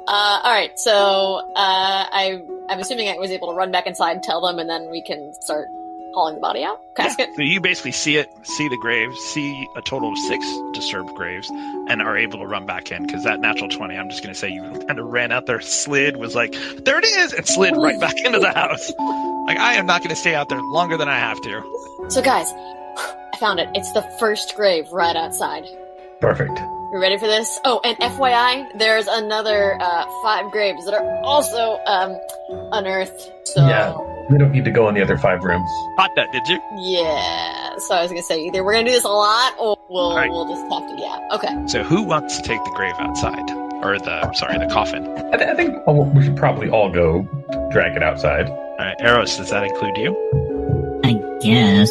Alright, so, I'm assuming I was able to run back inside and tell them, and then we can start hauling the body out? Casket? Yeah. So you basically see the graves, see a total of 6 disturbed graves, and are able to run back in, because that natural 20, I'm just going to say you kind of ran out there, slid, was like, there it is, and slid right back into the house. Like, I am not going to stay out there longer than I have to. So guys, I found it. It's the first grave right outside. Perfect. You ready for this? Oh, and FYI, there's another 5 graves that are also unearthed. So Yeah. We don't need to go in the other 5 rooms. Caught that, did you? yeah. So I was gonna say either we're gonna do this a lot, or we'll Right. we'll just have to. Yeah. Okay. So who wants to take the grave outside? Or the coffin? I think we should probably all go drag it outside. All right, Eros, does that include you? I guess.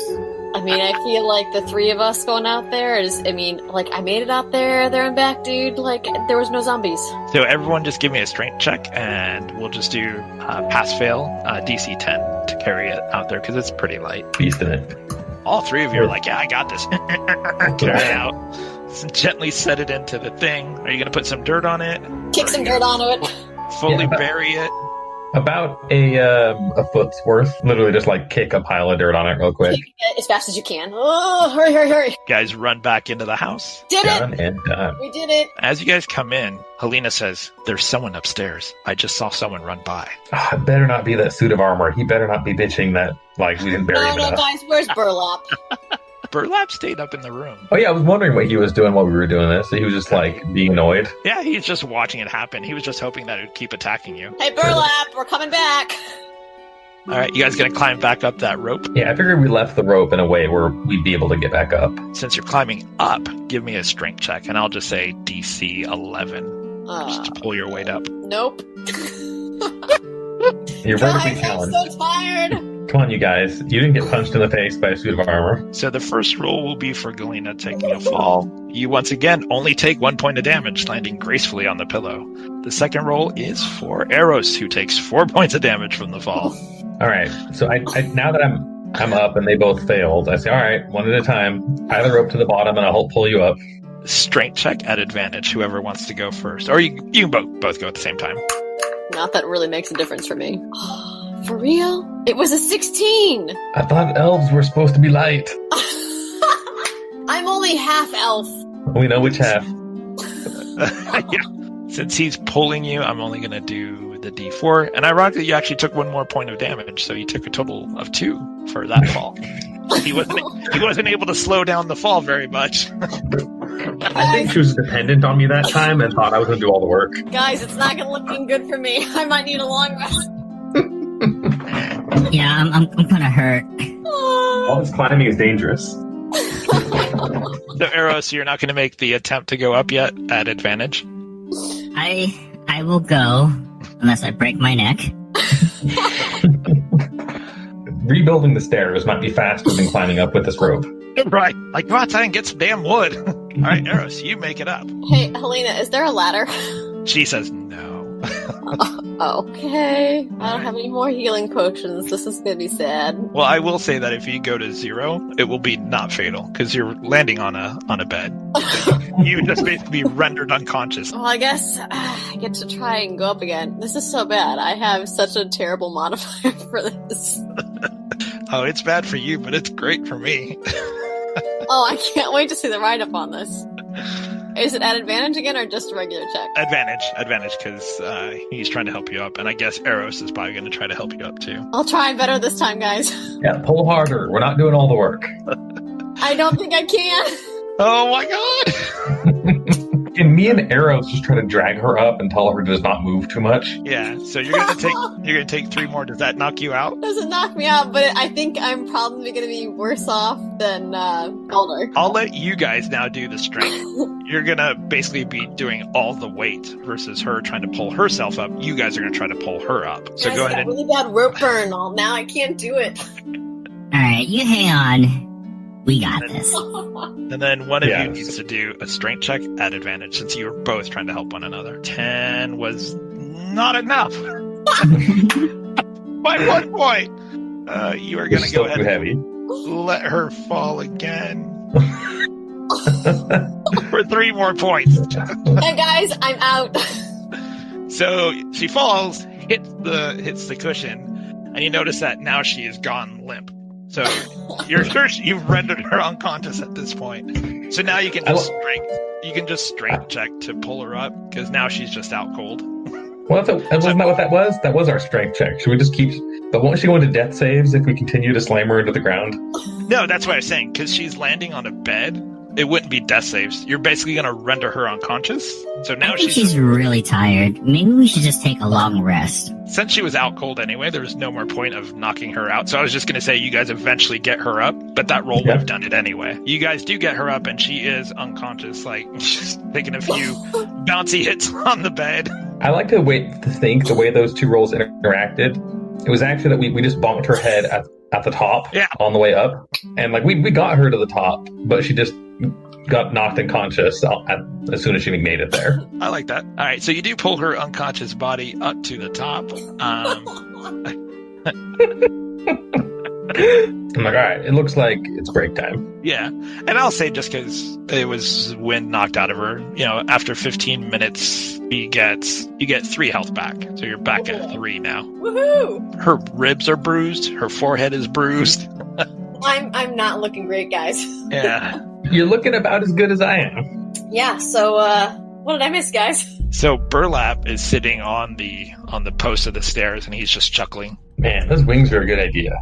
I mean, I feel like the 3 of us going out there is. I mean, like I made it out there and back, dude. Like there was no zombies. So everyone just give me a strength check, and we'll just do pass-fail DC 10 to carry it out there, because it's pretty light. Beast in it. All 3 of you are like, yeah, I got this. Carry it out. Gently set it into the thing. Are you going to put some dirt on it? Kick some dirt onto it. Fully Yeah. bury it? About a foot's worth. Literally just like kick a pile of dirt on it real quick. As fast as you can. Oh, hurry, hurry, hurry. You guys run back into the house. Did Done it! and done. We did it. As you guys come in, Helena says, "There's someone upstairs. I just saw someone run by." Ah, it better not be that suit of armor. He better not be bitching that like we didn't bury him No, enough. guys, where's Burlap? Burlap stayed up in the room. Oh yeah, I was wondering what he was doing while we were doing this. So he was just like being annoyed. Yeah, he's just watching it happen. He was just hoping that it would keep attacking you. Hey, Burlap, we're coming back. All right, you guys gonna climb back up that rope? Yeah, I figured we left the rope in a way where we'd be able to get back up. Since you're climbing up, give me a strength check, and I'll just say DC 11 just to pull your weight up. Nope. You're vertically Guys, I'm challenged. so tired. Come on, you guys. You didn't get punched in the face by a suit of armor. So the first roll will be for Galena taking a fall. You once again only take 1 point of damage, landing gracefully on the pillow. The second roll is for Eros, who takes 4 points of damage from the fall. All right. So I now that I'm up and they both failed, I say, all right, one at a time. Tie the rope to the bottom and I'll pull you up. Strength check at advantage, whoever wants to go first. Or you can both go at the same time. Not that it really makes a difference for me. For real? It was a 16! I thought elves were supposed to be light. I'm only half elf. We know which half. Yeah. Since he's pulling you, I'm only going to do the D4. And ironically, you actually took 1 more point of damage, so you took a total of 2 for that fall. He wasn't able to slow down the fall very much. I think she was dependent on me that time and thought I was going to do all the work. Guys, it's not gonna looking good for me. I might need a long rest. Yeah, I'm kind of hurt. All this climbing is dangerous. So, Eros, you're not going to make the attempt to go up yet at advantage? I will go unless I break my neck. Rebuilding the stairs might be faster than climbing up with this rope. Right. Like, go outside and get some damn wood. All right, Eros, you make it up. Hey, Helena, is there a ladder? She says no. Okay. I don't have any more healing potions. This is gonna be sad. Well, I will say that if you go to 0, it will be not fatal because you're landing on a bed. You just basically rendered unconscious. Well, I guess I get to try and go up again. This is so bad. I have such a terrible modifier for this. Oh, it's bad for you, but it's great for me. Oh, I can't wait to see the write-up on this. Is it at advantage again or just a regular check? Advantage, because he's trying to help you up, and I guess Eros is probably going to try to help you up too. I'll try better this time, guys. Yeah, pull harder. We're not doing all the work. I don't think I can. Oh my god! Can me and Eros just try to drag her up and tell her to just not move too much? Yeah, so you're gonna take 3 more. Does that knock you out? Doesn't knock me out, but I think I'm probably going to be worse off than Calder. I'll let you guys now do the strength. You're gonna basically be doing all the weight versus her trying to pull herself up. You guys are gonna try to pull her up. So Guys, go I ahead got and really bad rope burn. Now I can't do it. Alright, you hang on. We got this. And then one of Yeah. you needs to do a strength check at advantage since you were both trying to help one another. 10 was not enough. By 1 point. You are You're going to still go too ahead heavy. and let her fall again for 3 more points. Hey guys, I'm out. So she falls, hits the cushion, and you notice that now she is gone limp. So you've rendered her unconscious at this point. So now you can just strength check to pull her up because now she's just out cold. Well, wasn't that what that was? That was our strength check. Should we just keep... But won't she go into death saves if we continue to slam her into the ground? No, that's what I was saying. Because she's landing on a bed, it wouldn't be death saves. You're basically going to render her unconscious. So now I think she's really tired. Maybe we should just take a long rest. Since she was out cold anyway, there was no more point of knocking her out. So I was just going to say you guys eventually get her up, but that roll would have done it anyway. You guys do get her up, and she is unconscious, like just taking a few bouncy hits on the bed. I like to think the way those two rolls interacted. It was actually that we just bonked her head at the top on the way up. And like we got her to the top, but she just got knocked unconscious as soon as she made it there. I like that. All right, so you do pull her unconscious body up to the top. I'm like, all right, it looks like it's break time. Yeah, and I'll say just because it was wind knocked out of her, after 15 minutes, you get 3 health back, so you're back at 3 now. Woohoo! Her ribs are bruised, her forehead is bruised. I'm not looking great, guys. Yeah. You're looking about as good as I am. Yeah. So, what did I miss, guys? So Burlap is sitting on the post of the stairs, and he's just chuckling. Man, those wings are a good idea.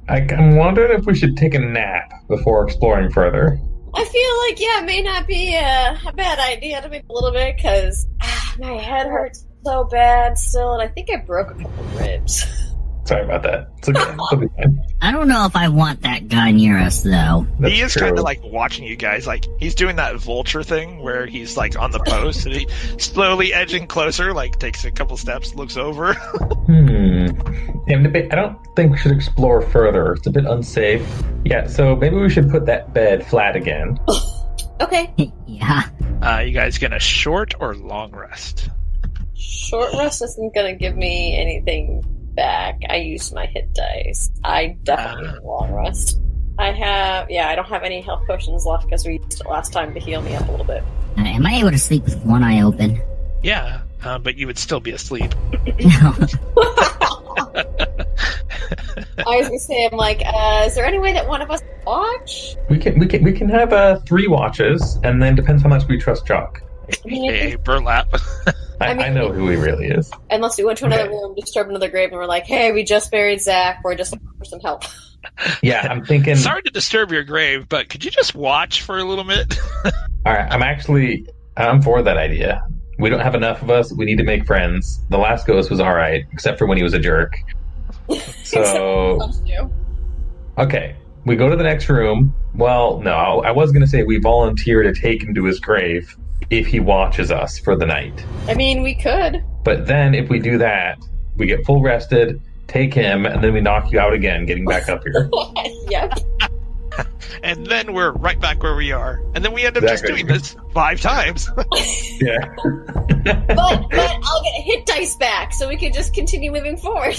I'm wondering if we should take a nap before exploring further. I feel like, it may not be a bad idea to make a little bit, because my head hurts so bad still, and I think I broke a couple ribs. Sorry about that. It's okay. It'll be fine. I don't know if I want that guy near us, though. That's He is true. kind of like watching you guys. Like, he's doing that vulture thing where he's like on the post and he slowly edging closer, like takes a couple steps, looks over. I don't think we should explore further. It's a bit unsafe. Yeah, so maybe we should put that bed flat again. Okay. Yeah. You guys gonna short or long rest? Short rest isn't gonna give me anything back. I used my hit dice. I definitely need a long rest. I don't have any health potions left because we used it last time to heal me up a little bit. Am I able to sleep with one eye open? Yeah, but you would still be asleep. No. I was gonna say, I'm like, is there any way that one of us can watch? We can have 3 watches, and then depends how much we trust Jock. I mean, Hey, Burlap. I know who he really is. unless we went to another Okay. room, disturbed another grave, and we're like, hey, we just buried Zach, we're just looking for some help. Yeah, I'm thinking. Sorry to disturb your grave, but could you just watch for a little bit? All right, I'm for that idea. We don't have enough of us. We need to make friends. The last ghost was all right, except for when he was a jerk. So, okay, we go to the next room. Well, no, I was going to say we volunteer to take him to his grave if he watches us for the night. I mean, we could. But then if we do that, we get full rested, take him, and then we knock you out again, getting back up here. Yep. And then we're right back where we are. And then we end up just Exactly. doing this 5 times. Yeah. But I'll get hit dice back, so we can just continue moving forward.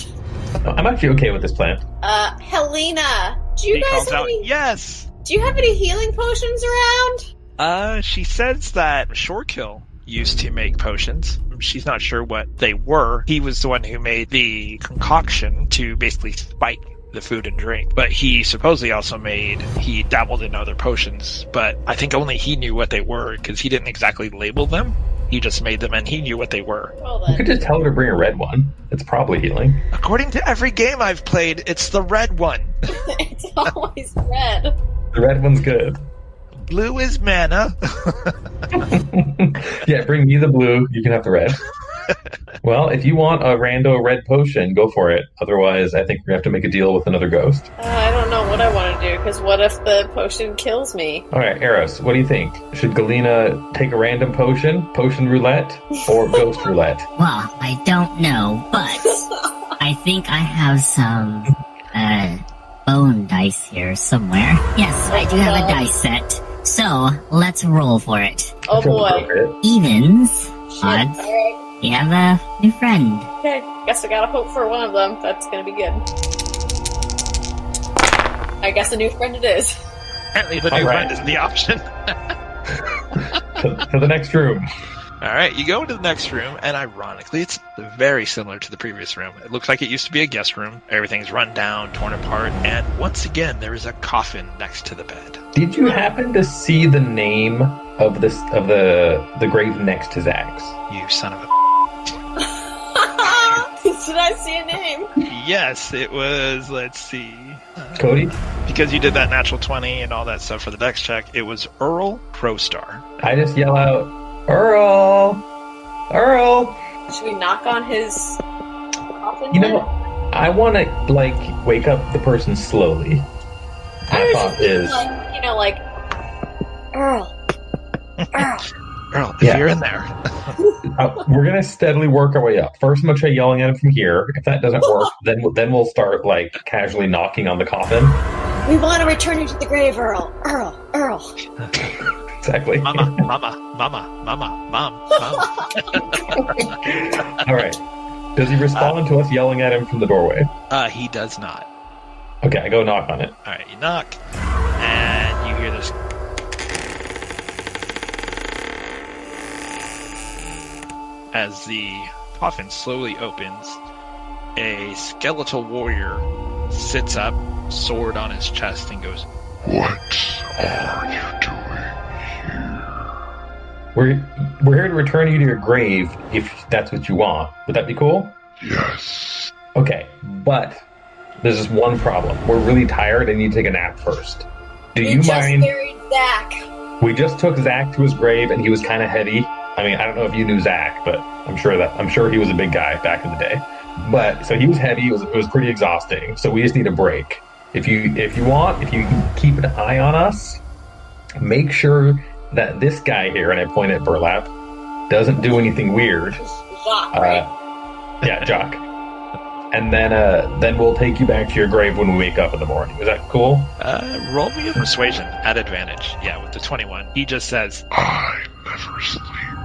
I'm actually okay with this plan. Helena, do you He guys calls have out, any, yes! do you have any healing potions around? She says that Shorekill used to make potions. She's not sure what they were. He was the one who made the concoction to basically spike the food and drink. But he supposedly also he dabbled in other potions, but I think only he knew what they were because he didn't exactly label them. He just made them and he knew what they were. Well You then. could just tell her to bring a red one. It's probably healing. According to every game I've played, it's the red one. It's always red. The red one's good. Blue is mana. Yeah, bring me the blue. You can have the red. Well, if you want a rando red potion, go for it. Otherwise, I think we're going to have to make a deal with another ghost. I don't know what I want to do, because what if the potion kills me? All right, Eros, what do you think? Should Galena take a random potion roulette, or ghost roulette? Well, I don't know, but I think I have some, bone dice here somewhere. Yes, I do have a dice set. So, let's roll for it. Oh Feels boy. appropriate. Evens, Shit. odds, Alright. we have a new friend. Okay, guess I gotta hope for one of them. That's gonna be good. I guess a new friend it is. Apparently the new All right. friend is the option. To the next room. Alright, you go into the next room, and ironically, it's very similar to the previous room. It looks like it used to be a guest room. Everything's run down, torn apart, and once again, there is a coffin next to the bed. Did you happen to see the name of the grave next to Zach's? You son of a... Did I see a name? Yes, it was, let's see... Cody? because you did that natural 20 and all that stuff for the dex check, it was Earl Crowstar. I just yell out, Earl! Earl! Should we knock on his coffin? You lid? know, I want to, wake up the person slowly. I My was thought just is, like, Earl. Earl. Earl, if Yeah. you're in there. we're going to steadily work our way up. First, I'm going to try yelling at him from here. If that doesn't work, then we'll start, casually knocking on the coffin. We want to return you to the grave, Earl. Earl. Exactly. Mama, mom. All right. Does he respond to us yelling at him from the doorway? He does not. Okay, I go knock on it. All right, you knock, and you hear this. As the coffin slowly opens, a skeletal warrior sits up, sword on his chest, and goes, What are you doing here? We're here to return you to your grave if that's what you want. Would that be cool? Yes. Okay, but there's just one problem. We're really tired and need to take a nap first. Do you just mind? buried Zach. We just took Zach to his grave and he was kind of heavy. I mean, I don't know if you knew Zach, but I'm sure he was a big guy back in the day. But so he was heavy. It was pretty exhausting. So we just need a break. If you can keep an eye on us, make sure that this guy here, and I point at Burlap, doesn't do anything weird. Jacques, right? Yeah, Jock. And then we'll take you back to your grave when we wake up in the morning. Is that cool? roll me a persuasion at advantage. Yeah, with the 21. He just says, I never sleep.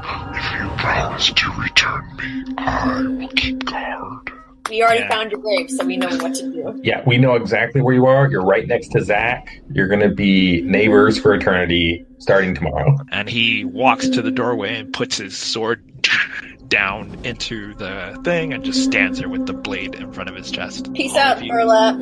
If you promise to return me, I will keep guard. We already Yeah. found your grave, so we know what to do. Yeah, we know exactly where you are. You're right next to Zach. You're going to be neighbors for eternity starting tomorrow. and he walks to the doorway and puts his sword down into the thing and just stands there with the blade in front of his chest. Peace All out, of you- Burlap.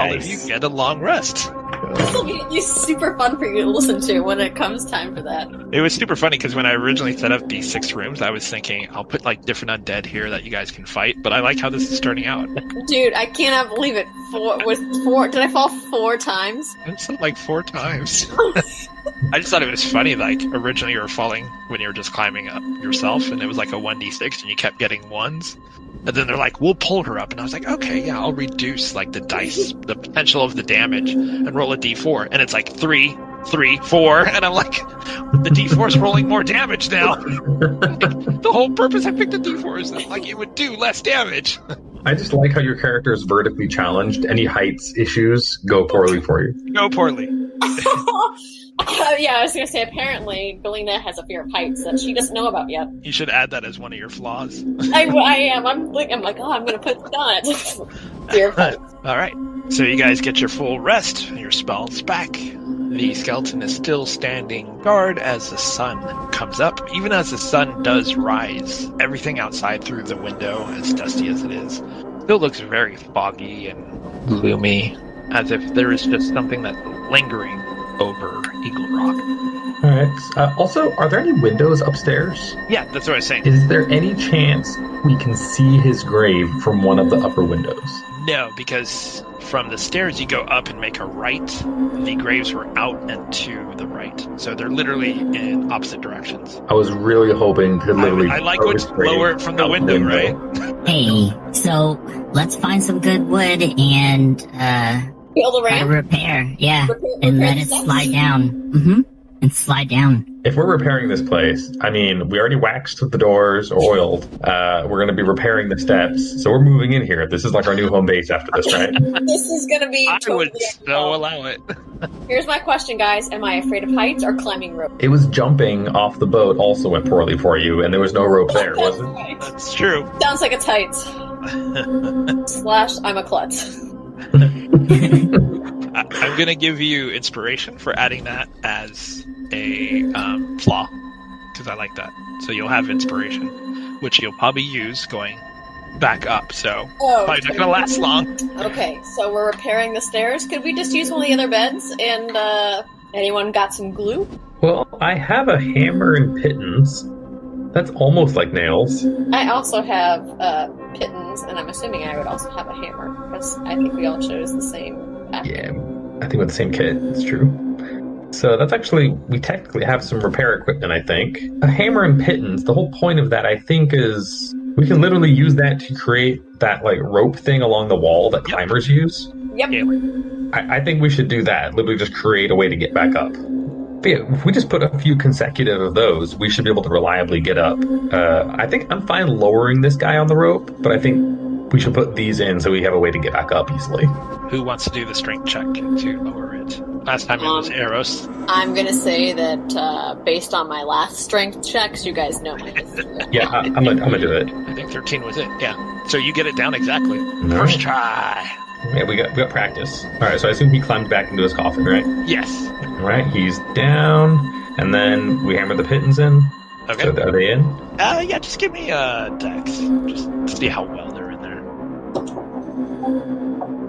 All of you get a long rest. This will be super fun for you to listen to when it comes time for that. It was super funny because when I originally set up these 6 rooms, I was thinking I'll put like different undead here that you guys can fight. But I like how this is turning out. Dude, I cannot believe it. Did I fall 4 times? It's like 4 times. I just thought it was funny. Like originally you were falling when you were just climbing up yourself, and it was like a 1d6, and you kept getting 1s. And then they're like, "We'll pull her up," and I was like, "Okay, yeah, I'll reduce like the dice, the potential of the damage, and roll a d4." And it's like 3, 3, 4, and I'm like, the d4 is rolling more damage now. The whole purpose I picked a d4 is that like it would do less damage. I just like how your character is vertically challenged. Any heights issues go poorly for you. Go poorly. Yeah, I was gonna say, apparently, Belina has a fear of heights that she doesn't know about yet. You should add that as one of your flaws. I am. I'm like, oh, I'm gonna put it on it. Fear of heights. All right. So you guys get your full rest, your spells back. The skeleton is still standing guard as the sun comes up. Even as the sun does rise, everything outside through the window, as dusty as it is, still looks very foggy and gloomy, as if there is just something that's lingering over Eagle Rock. All right. Also, are there any windows upstairs? Yeah, that's what I was saying. Is there any chance we can see his grave from one of the upper windows? No, because from the stairs you go up and make a right. The graves were out and to the right. So they're literally in opposite directions. I was really hoping to literally. I like throw what's his grave lower from the out window, right? Hey, so let's find some good wood and Build a try to ramp. repair. Yeah, Repair and let the it steps. slide down. Mm-hmm. And slide down. If we're repairing this place, I mean, we already waxed the doors or oiled. We're going to be repairing the steps, so we're moving in here. This is like our new home base after this, right? This is gonna be. I would totally so allow it. Here's my question, guys: am I afraid of heights or climbing rope? It was jumping off the boat also went poorly for you, and there was no rope there, was it? Right. That's true. Sounds like it's heights. Slash, I'm a klutz. I'm going to give you inspiration for adding that as a flaw, because I like that. So you'll have inspiration, which you'll probably use going back up. So Oh, probably not going to last long. Okay, so we're repairing the stairs. Could we just use one of the other beds? And anyone got some glue? Well, I have a hammer and pittance. That's almost like nails. I also have pittance, and I'm assuming I would also have a hammer because I think we all chose the same pattern. Yeah, I think with the same kit. It's true. So that's actually, we technically have some repair equipment, I think. A hammer and pittance, the whole point of that, I think, is we can literally use that to create that, like, rope thing along the wall that climbers use. Yep. Yeah. I think we should do that. Literally just create a way to get back up. But yeah, if we just put a few consecutive of those, we should be able to reliably get up. I think I'm fine lowering this guy on the rope, but I think we should put these in so we have a way to get back up easily. Who wants to do the strength check to lower it? Last time it was Eros. I'm gonna say that based on my last strength checks, you guys know my history. Yeah, I'm gonna do it. I think 13 was it. Yeah. So you get it down exactly. No. First try. Yeah, we got practice. All right, so I assume he climbed back into his coffin, right? Yes. All right, he's down, and then we hammer the pittons in. Okay. So are they in? Yeah, just give me a dex. Just to see how well they're in there.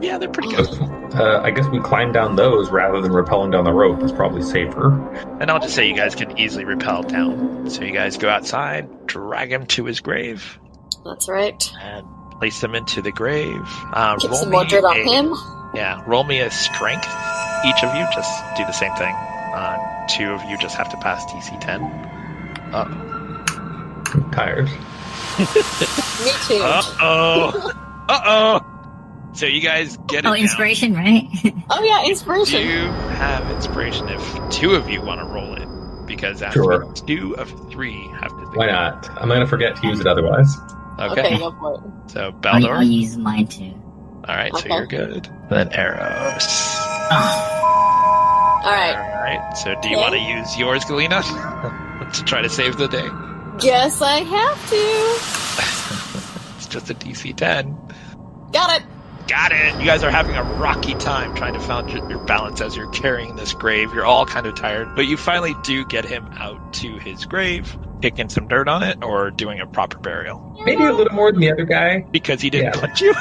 Yeah, they're pretty good. I guess we climb down those rather than rappelling down the rope. That's probably safer. And I'll just say you guys can easily rappel down. So you guys go outside, drag him to his grave, That's right. and place him into the grave. Keep Roll some more me dirt on a- him. Yeah, roll me a strength. Each of you just do the same thing. 2 of you just have to pass DC 10. I'm tired. Me too. Uh-oh. So you guys get it Oh, down. inspiration, right? Oh yeah, Do inspiration. you have inspiration if 2 of you want to roll it? Because after Sure. 2 of 3 have to think. Why not? I'm going to forget to use it otherwise. Okay, go for it. So I'll Baldor. use mine too. Alright, so Okay. you're good. Then Eros. Oh, All right. Alright, so do you Okay. want to use yours, Galena? To try to save the day? Guess I have to. It's just a DC 10. Got it. Got it! You guys are having a rocky time trying to find your balance as you're carrying this grave. You're all kind of tired, but you finally do get him out to his grave, kicking some dirt on it, or doing a proper burial. Maybe a little more than the other guy. Because he didn't Yeah. punch you?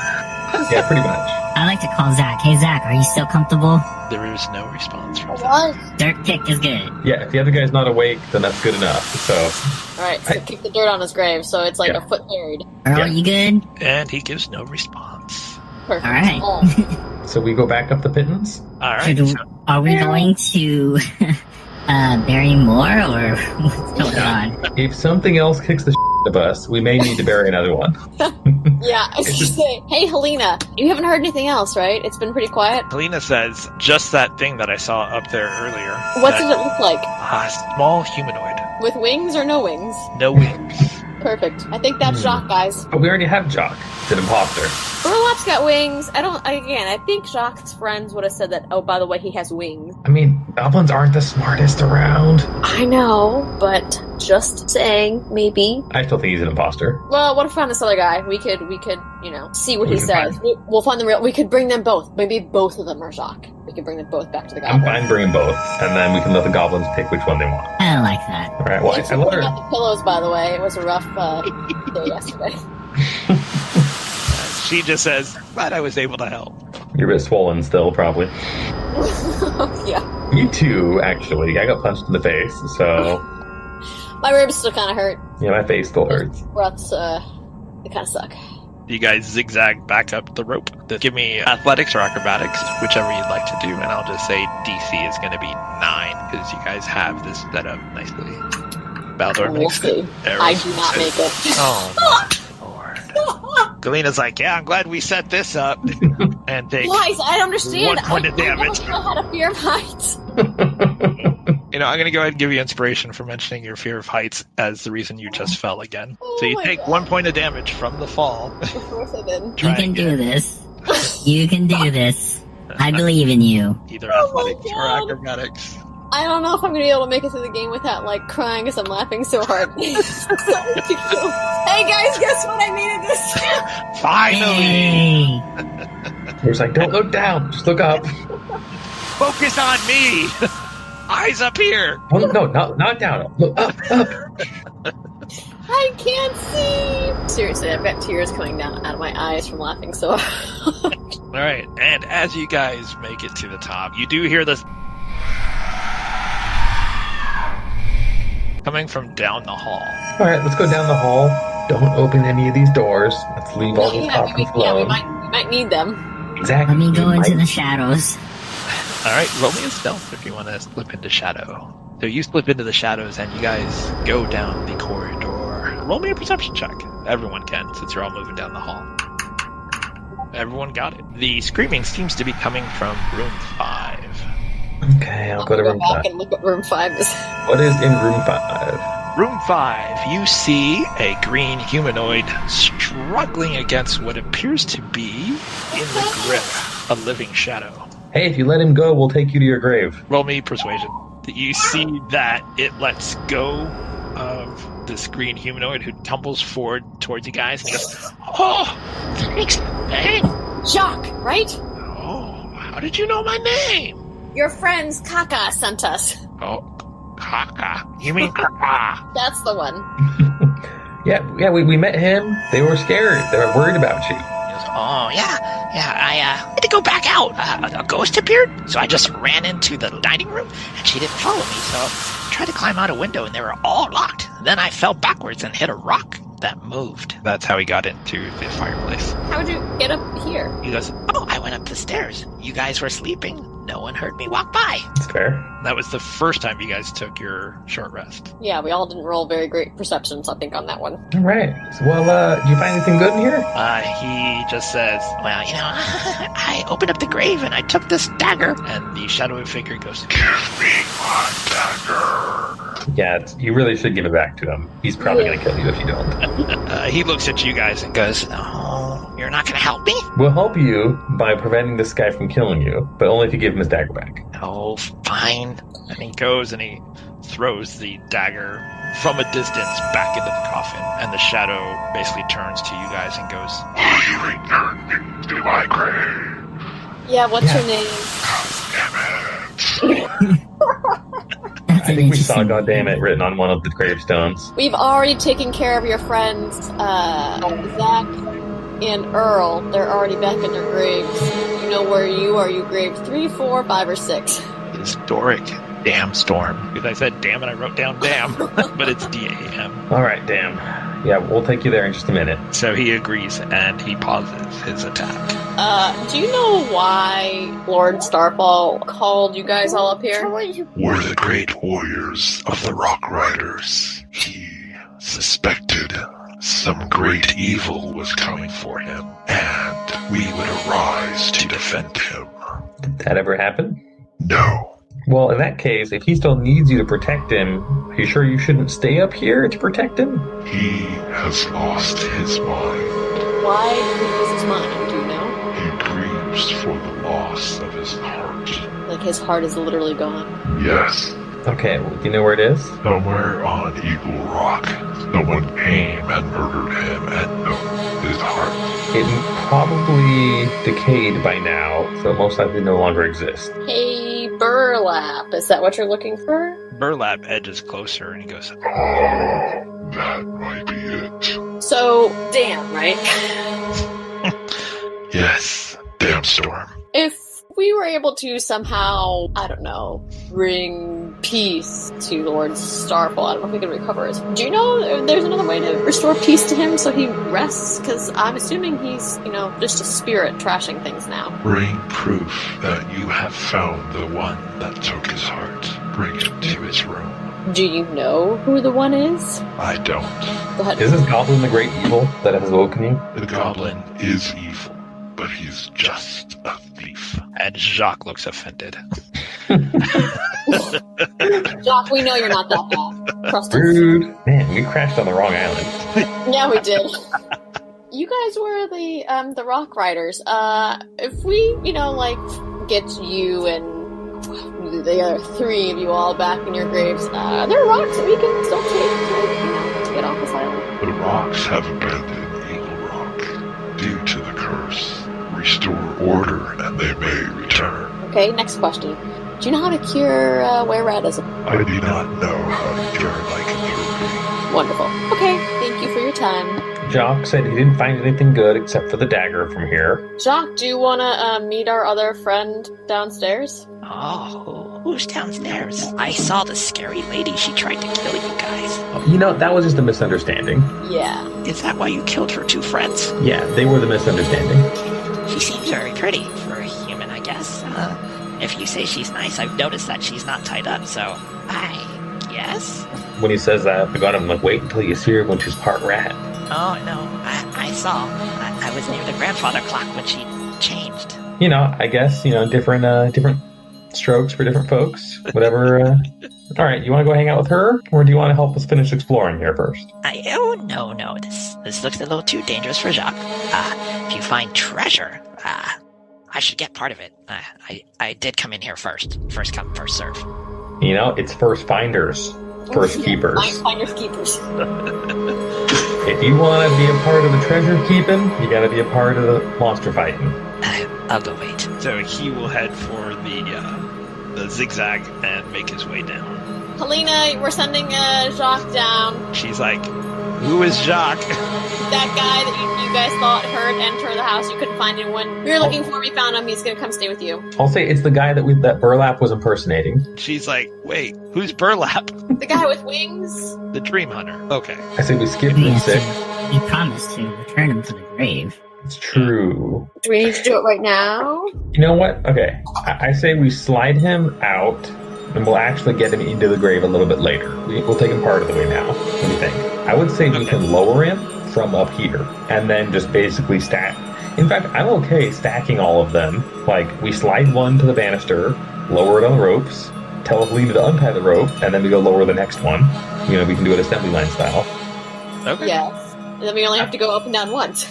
Yeah, pretty much. I like to call Zach. Hey, Zach, are you still comfortable? There is no response from Zach. What? Dirt kick is good. Yeah, if the other guy's not awake, then that's good enough. So, All right. So kick the dirt on his grave, so it's like Yeah. a foot buried. Earl, Yeah. you good? And he gives no response. Perfect. All right. so we go back up the pittance. Alright, Should- so Are we going to bury more, or what's going on? If something else kicks the out of us, we may need to bury another one. Yeah. I was just saying. Hey, Helena, you haven't heard anything else, right? It's been pretty quiet. Helena says, just that thing that I saw up there earlier. What that, did it look like? A small humanoid. With wings or no wings? No wings. Perfect. I think that's Jacques, guys. But we already have Jock. It's an imposter. Burlap's got wings. I think Jacques' friends would have said that, oh, by the way, he has wings. I mean, goblins aren't the smartest around. I know, but just saying, maybe. I still think he's an imposter. Well, what if we found this other guy? We could, see what We he can says. We'll find the real. We could bring them both. Maybe both of them are Jacques. We could bring them both back to the I'm goblin. fine bringing both, and then we can let the goblins pick which one they want. I like that. All right. Well, Thanks I for let putting her. out the pillows, by the way. It was a rough day yesterday. She just says, glad I was able to help. You're a bit swollen still, probably. Yeah. Me too, actually. I got punched in the face, so My ribs still kind of hurt. yeah, my face still hurts. Breaths, they kind of suck. You guys zigzag back up the rope. Give me athletics or acrobatics, whichever you'd like to do, and I'll just say DC is going to be 9 because you guys have this set up nicely. Baldor We'll makes see. it. Eros I do not makes make it. it. Oh my lord. Galena's like, yeah, I'm glad we set this up and take. Guys, I don't understand. 1 point of I damage. don't know how to fear of heights. You know, I'm going to go ahead and give you inspiration for mentioning your fear of heights as the reason you just fell again. So you my take God. 1 point of damage from the fall. Of course I did. You Try can do again. this. You can do this. I believe in you. Either Oh my athletics or God. acrobatics. I don't know if I'm going to be able to make it through the game without, crying because I'm laughing so hard. It's so ridiculous. Hey, guys, guess what? I made it this time. Finally! Yay! It was like, don't look down, just look up. Focus on me! Eyes up here! Oh, no, not down. Look up. I can't see. Seriously, I've got tears coming down out of my eyes from laughing so hard. Alright, and as you guys make it to the top, you do hear this coming from down the hall. All right, let's go down the hall. Don't open any of these doors. Let's leave all these yeah, we goblins alone. might need them. Exactly. Let me go We into might- the shadows. Alright, roll me a stealth if you want to slip into shadow. So you slip into the shadows and you guys go down the corridor. Roll me a perception check. Everyone can, since you're all moving down the hall. Everyone got it. The screaming seems to be coming from room 5. Okay, I'll go to Go room back 5. and look what room 5 is. What is in room 5? Room 5, you see a green humanoid struggling against what appears to be, in the grip, a living shadow. Hey, if you let him go, we'll take you to your grave. Roll me persuasion. You see that it lets go of this green humanoid who tumbles forward towards you guys and goes, oh, thanks, man. Jacques, right? Oh, how did you know my name? Your friends Kaka sent us. Oh, Kaka. You mean Kaka? That's the one. Yeah, we met him. They were scared. They were worried about you. He goes, oh, yeah, I had to go back out. A ghost appeared, so I just ran into the dining room, and she didn't follow me, so I tried to climb out a window, and they were all locked. Then I fell backwards and hit a rock that moved. That's how he got into the fireplace. How'd you get up here? He goes, oh, I went up the stairs. You guys were sleeping. No one heard me walk by. It's fair. That was the first time you guys took your short rest. Yeah, we all didn't roll very great perceptions, I think, on that one. All right. So, did you find anything good in here? He just says, Well, I opened up the grave and I took this dagger. and the shadowy figure goes, Give me my dagger. Yeah, you really should give it back to him. He's probably going to kill you if you don't. he looks at you guys and goes, Oh, you're not going to help me? We'll help you by preventing this guy from killing you, but only if you give him his dagger back. Oh, fine. and he goes and he throws the dagger from a distance back into the coffin, and the shadow basically turns to you guys and goes, Will you return me to my grave? Yeah, what's your name? That's I an think we saw interesting- "God damn it" written on one of the gravestones. We've already taken care of your friends, Zach and Earl. They're already back in their graves. You know where you are. You grave 3, 4, 5, or 6. historic damn storm. Because I said damn and I wrote down damn, but it's D-A-M. All right, damn. Yeah, we'll take you there in just a minute. So he agrees and he pauses his attack. Do you know why Lord Starfall called you guys all up here? We're the great warriors of the Rock Riders. He suspected some great evil was coming for him, and we would arise to defend him. Did that ever happen? No. Well, in that case, if he still needs you to protect him, are you sure you shouldn't stay up here to protect him? He has lost his mind. Why did he lose his mind? Do you know? He grieves for the loss of his heart. Like his heart is literally gone. Yes, Okay, well, do you know where it is? somewhere on Eagle Rock, someone came and murdered him and took his heart. It probably decayed by now, so it most likely no longer exists. Hey, Burlap, is that what you're looking for? Burlap edges closer and he goes, Oh, that might be it. So, damn, right? Yes, damn storm. If we were able to somehow, I don't know, bring peace to Lord Starfall, I don't know if we can recover his. Do you know if there's another way to restore peace to him so he rests? Because I'm assuming he's, just a spirit trashing things now. Bring proof that you have found the one that took his heart. Bring him to his room. Do you know who the one is? I don't. Go ahead. Is this goblin the great evil that has awoken you? The goblin is evil, but he's just a thief. and Jacques looks offended. Jacques, we know you're not that bad. Trust us. Rude. Man, we crashed on the wrong island. Yeah, we did. You guys were the Rock Riders. If we, get you and the other 3 of you all back in your graves, there are rocks that we can still take to get off this island. The rocks have abandoned Eagle Rock due to the curse. Restore order and they may return. Okay, next question. Do you know how to cure were-ratism? I do not know how to cure lycanthropy. Wonderful. Okay, thank you for your time. Jock said he didn't find anything good except for the dagger from here. Jacques, do you want to meet our other friend downstairs? Oh, who's downstairs? I saw the scary lady. She tried to kill you guys. That was just a misunderstanding. Yeah. Is that why you killed her 2 friends? Yeah, they were the misunderstanding. She seems very pretty for a human, I guess. If you say she's nice, I've noticed that she's not tied up, so I guess. When he says that, I got him like, wait until you see her when she's part rat. Oh, no, I saw. I was near the grandfather clock when she changed. I guess, different strokes for different folks. Whatever. All right, you want to go hang out with her? Or do you want to help us finish exploring here first? No. This looks a little too dangerous for Jacques. If you find treasure, I should get part of it. I did come in here first. First come, first serve. It's first finders, first keepers. Finders keepers. If you want to be a part of the treasure keeping, you got to be a part of the monster fighting. I'll go wait. So he will head for the zigzag and make his way down. Helena, we're sending Jacques down. She's like, "Who is Jacques?" That guy that you guys thought heard enter the house. You couldn't find anyone. We were looking for him. We found him. He's gonna come stay with you. I'll say it's the guy that Burlap was impersonating. She's like, "Wait, who's Burlap?" The guy with wings. The Dream Hunter. Okay. I say we skip room 6. He promised to return him to the grave. It's true. Do we need to do it right now? You know what? Okay. I say we slide him out, and we'll actually get him into the grave a little bit later. We'll take him part of the way now. What do you think? I would say we can lower him from up here, and then just basically stack. In fact, I'm okay stacking all of them. Like, we slide one to the banister, lower it on the ropes, tell Helena to untie the rope, and then we go lower the next one. You know, we can do it assembly line style. Okay. Yes. And then we only have to go up and down once.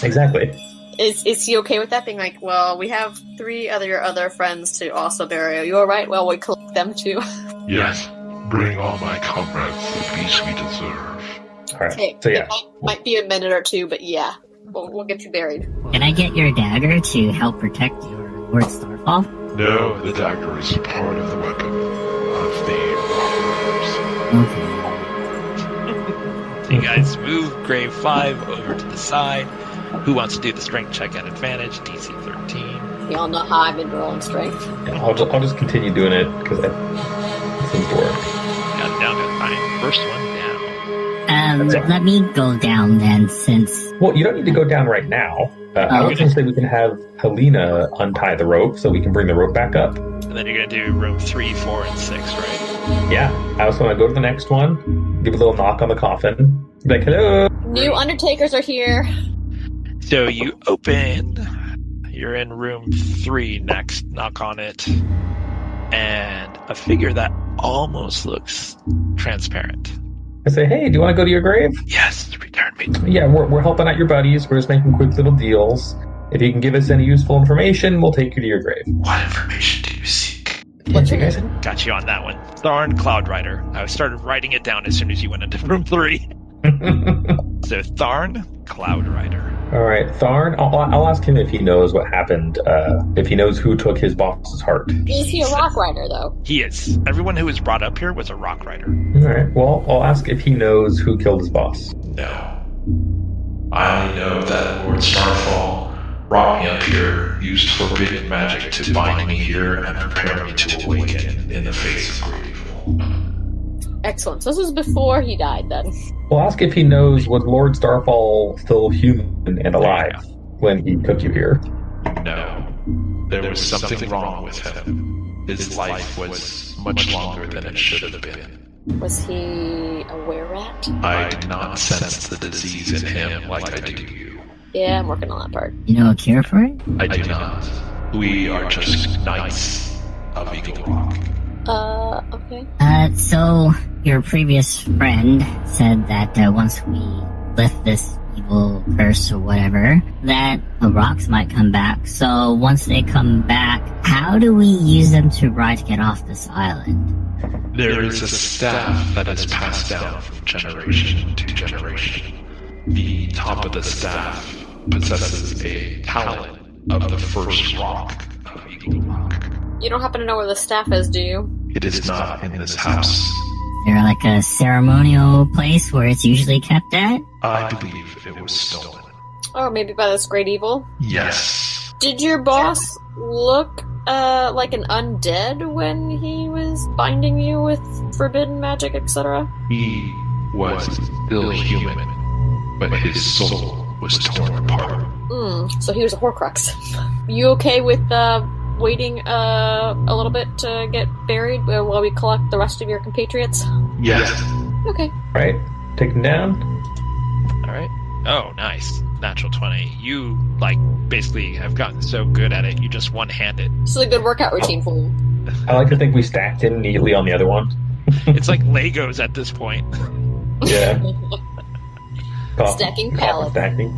Exactly. Is he okay with that? Being like, well, we have 3 other friends to also bury. Are you alright? Well, we collect them too. Yes, bring all my comrades the peace we deserve. All right. Okay. So, yeah. It might be a minute or two, but yeah. We'll get you buried. Can I get your dagger to help protect your Lord Starfall? No, the dagger is part of the weapon of the Rockriders. Okay. So you guys move Grave 5 over to the side. Who wants to do the strength check at advantage? DC 13. Y'all know how I've been rolling strength. Yeah, I'll just continue doing it because it seems to work. Got down to 9. First one down. Let me go down then, since... Well, you don't need to go down right now. I was going to say we can have Helena untie the rope so we can bring the rope back up. And then you're going to do room 3, 4, and 6, right? Yeah. I also want to go to the next one, give a little knock on the coffin. Be like, hello! New Undertakers are here. So you open. You're in room 3 next. Knock on it. And a figure that almost looks transparent. I say, hey, do you want to go to your grave? Yes, return me. Yeah, we're helping out your buddies. We're just making quick little deals. If you can give us any useful information, we'll take you to your grave. What information do you seek? What's your guys? name? Got you on that one. Tharn Cloudrider. I started writing it down as soon as you went into room 3. So Tharn Cloudrider. All right, Tharn. I'll ask him if he knows what happened. If he knows who took his boss's heart. Is he a rock rider, though? He is. Everyone who was brought up here was a rock rider. All right. Well, I'll ask if he knows who killed his boss. No. I only know that Lord Starfall brought me up here, used forbidden magic to bind me here and prepare me to awaken in the face of great evil. Excellent. So this was before he died, then. We'll ask if he knows, was Lord Starfall still human and alive when he took you here? No. There was something wrong with him. His life was much longer than it should have been. Was he a were-rat? I did not sense the disease in him like I do you. Yeah, I'm working on that part. You know a cure for it? I do not. We are just knights of Eagle Rock. Okay. So your previous friend said that once we lift this evil curse or whatever, that the rocks might come back. So once they come back, how do we use them to get off this island? There is a staff that is passed down from generation to generation. The top of the staff possesses a talent of the first rock of Eagle Rock. You don't happen to know where the staff is, do you? It is not in this house. Is there like a ceremonial place where it's usually kept at? I believe it was stolen. Or maybe by this great evil? Yes. Did your boss look like an undead when he was binding you with forbidden magic, etc.? He was still human, but his soul was torn apart. So he was a Horcrux. You okay with waiting a little bit to get buried while we collect the rest of your compatriots? Yes. Okay. Right? Take him down. All right. Oh, nice. Natural 20. You, basically have gotten so good at it, you just one-handed. This is a good workout routine for you. I like to think we stacked him neatly on the other one. It's like Legos at this point. Yeah. Stacking pallets. Stacking.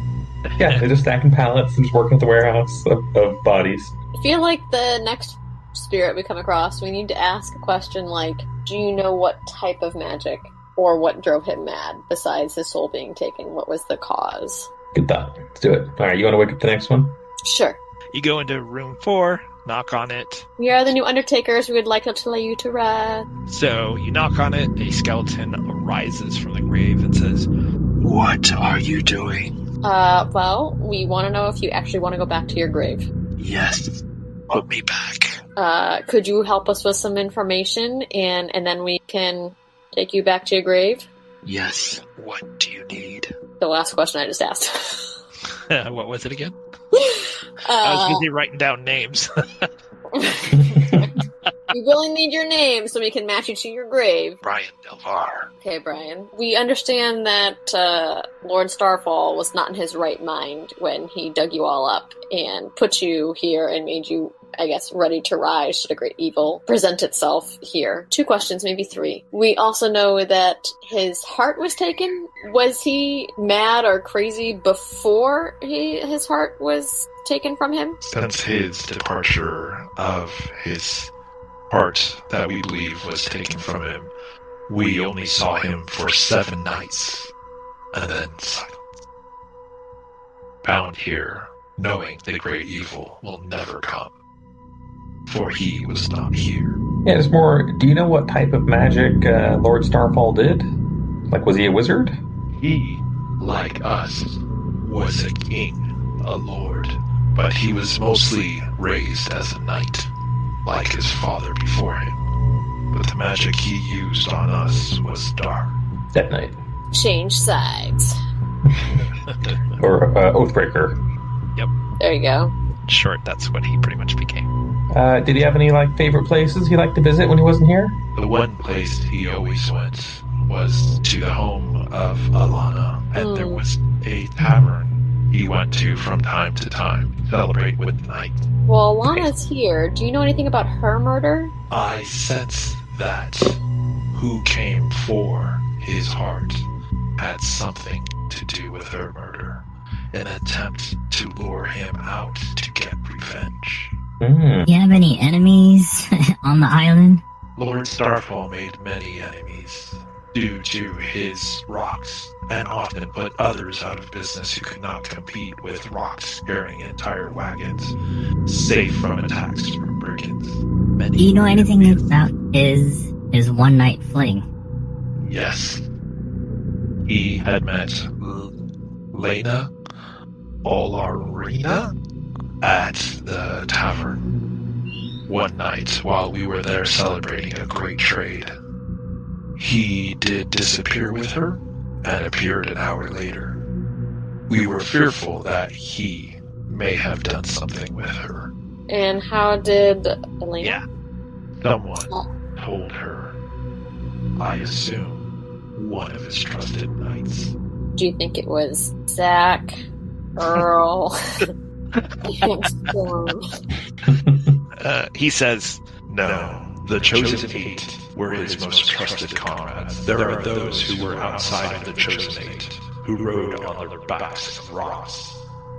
Yeah, they're just stacking pallets and just working at the warehouse of bodies. I feel like the next spirit we come across, we need to ask a question like, do you know what type of magic or what drove him mad besides his soul being taken? What was the cause? Good thought. Let's do it. All right, you want to wake up the next one? Sure. You go into room 4, knock on it. We are the new Undertakers. We would like to tell you to rest. So you knock on it, a skeleton arises from the grave and says, "What are you doing?" Well, we want to know if you actually want to go back to your grave. Yes. Put me back. Could you help us with some information, and then we can take you back to your grave? Yes. What do you need? The last question I just asked. What was it again? I was busy writing down names. We really need your name so we can match you to your grave. Brian Delvar. Okay, Brian. We understand that Lord Starfall was not in his right mind when he dug you all up and put you here and made you, I guess, ready to rise should a great evil present itself here. 2 questions, maybe 3. We also know that his heart was taken. Was he mad or crazy before his heart was taken from him? Since his departure of his heart that we believe was taken from him, we only saw him for 7 nights, and then silence. Bound here, knowing the great evil will never come, for he was not here. Yeah, it's more, do you know what type of magic Lord Starfall did? Like, was he a wizard? He, like us, was a king, a lord, but he was mostly raised as a knight, like his father before him. But the magic he used on us was dark. That night. Change sides. Or Oathbreaker. There you go. In short, that's what he pretty much became. Did he have any, favorite places he liked to visit when he wasn't here? The one place he always went was to the home of Alana, and there was a tavern he went to from time to time to celebrate with the knight. Well, Alana's here. Do you know anything about her murder? I sense that who came for his heart had something to do with her murder, an attempt to lure him out to get revenge. Hmm. Do you have any enemies on the island? Lord Starfall made many enemies due to his rocks, and often put others out of business who could not compete with rocks carrying entire wagons, safe from attacks from brigands. Many Do you know anything about his one-night fling? Yes. He had met Lena Olarina at the tavern one night while we were there celebrating a great trade. He did disappear with her and appeared an hour later. We were fearful that he may have done something with her. And how did Elena? Yeah. Someone told her. I assume one of his trusted knights. Do you think it was Zach, Earl? Storm? He says, No, the Chosen Eight were his most trusted comrades. There are those who were outside of the Chosen Eight, who rode on their backs of rocks,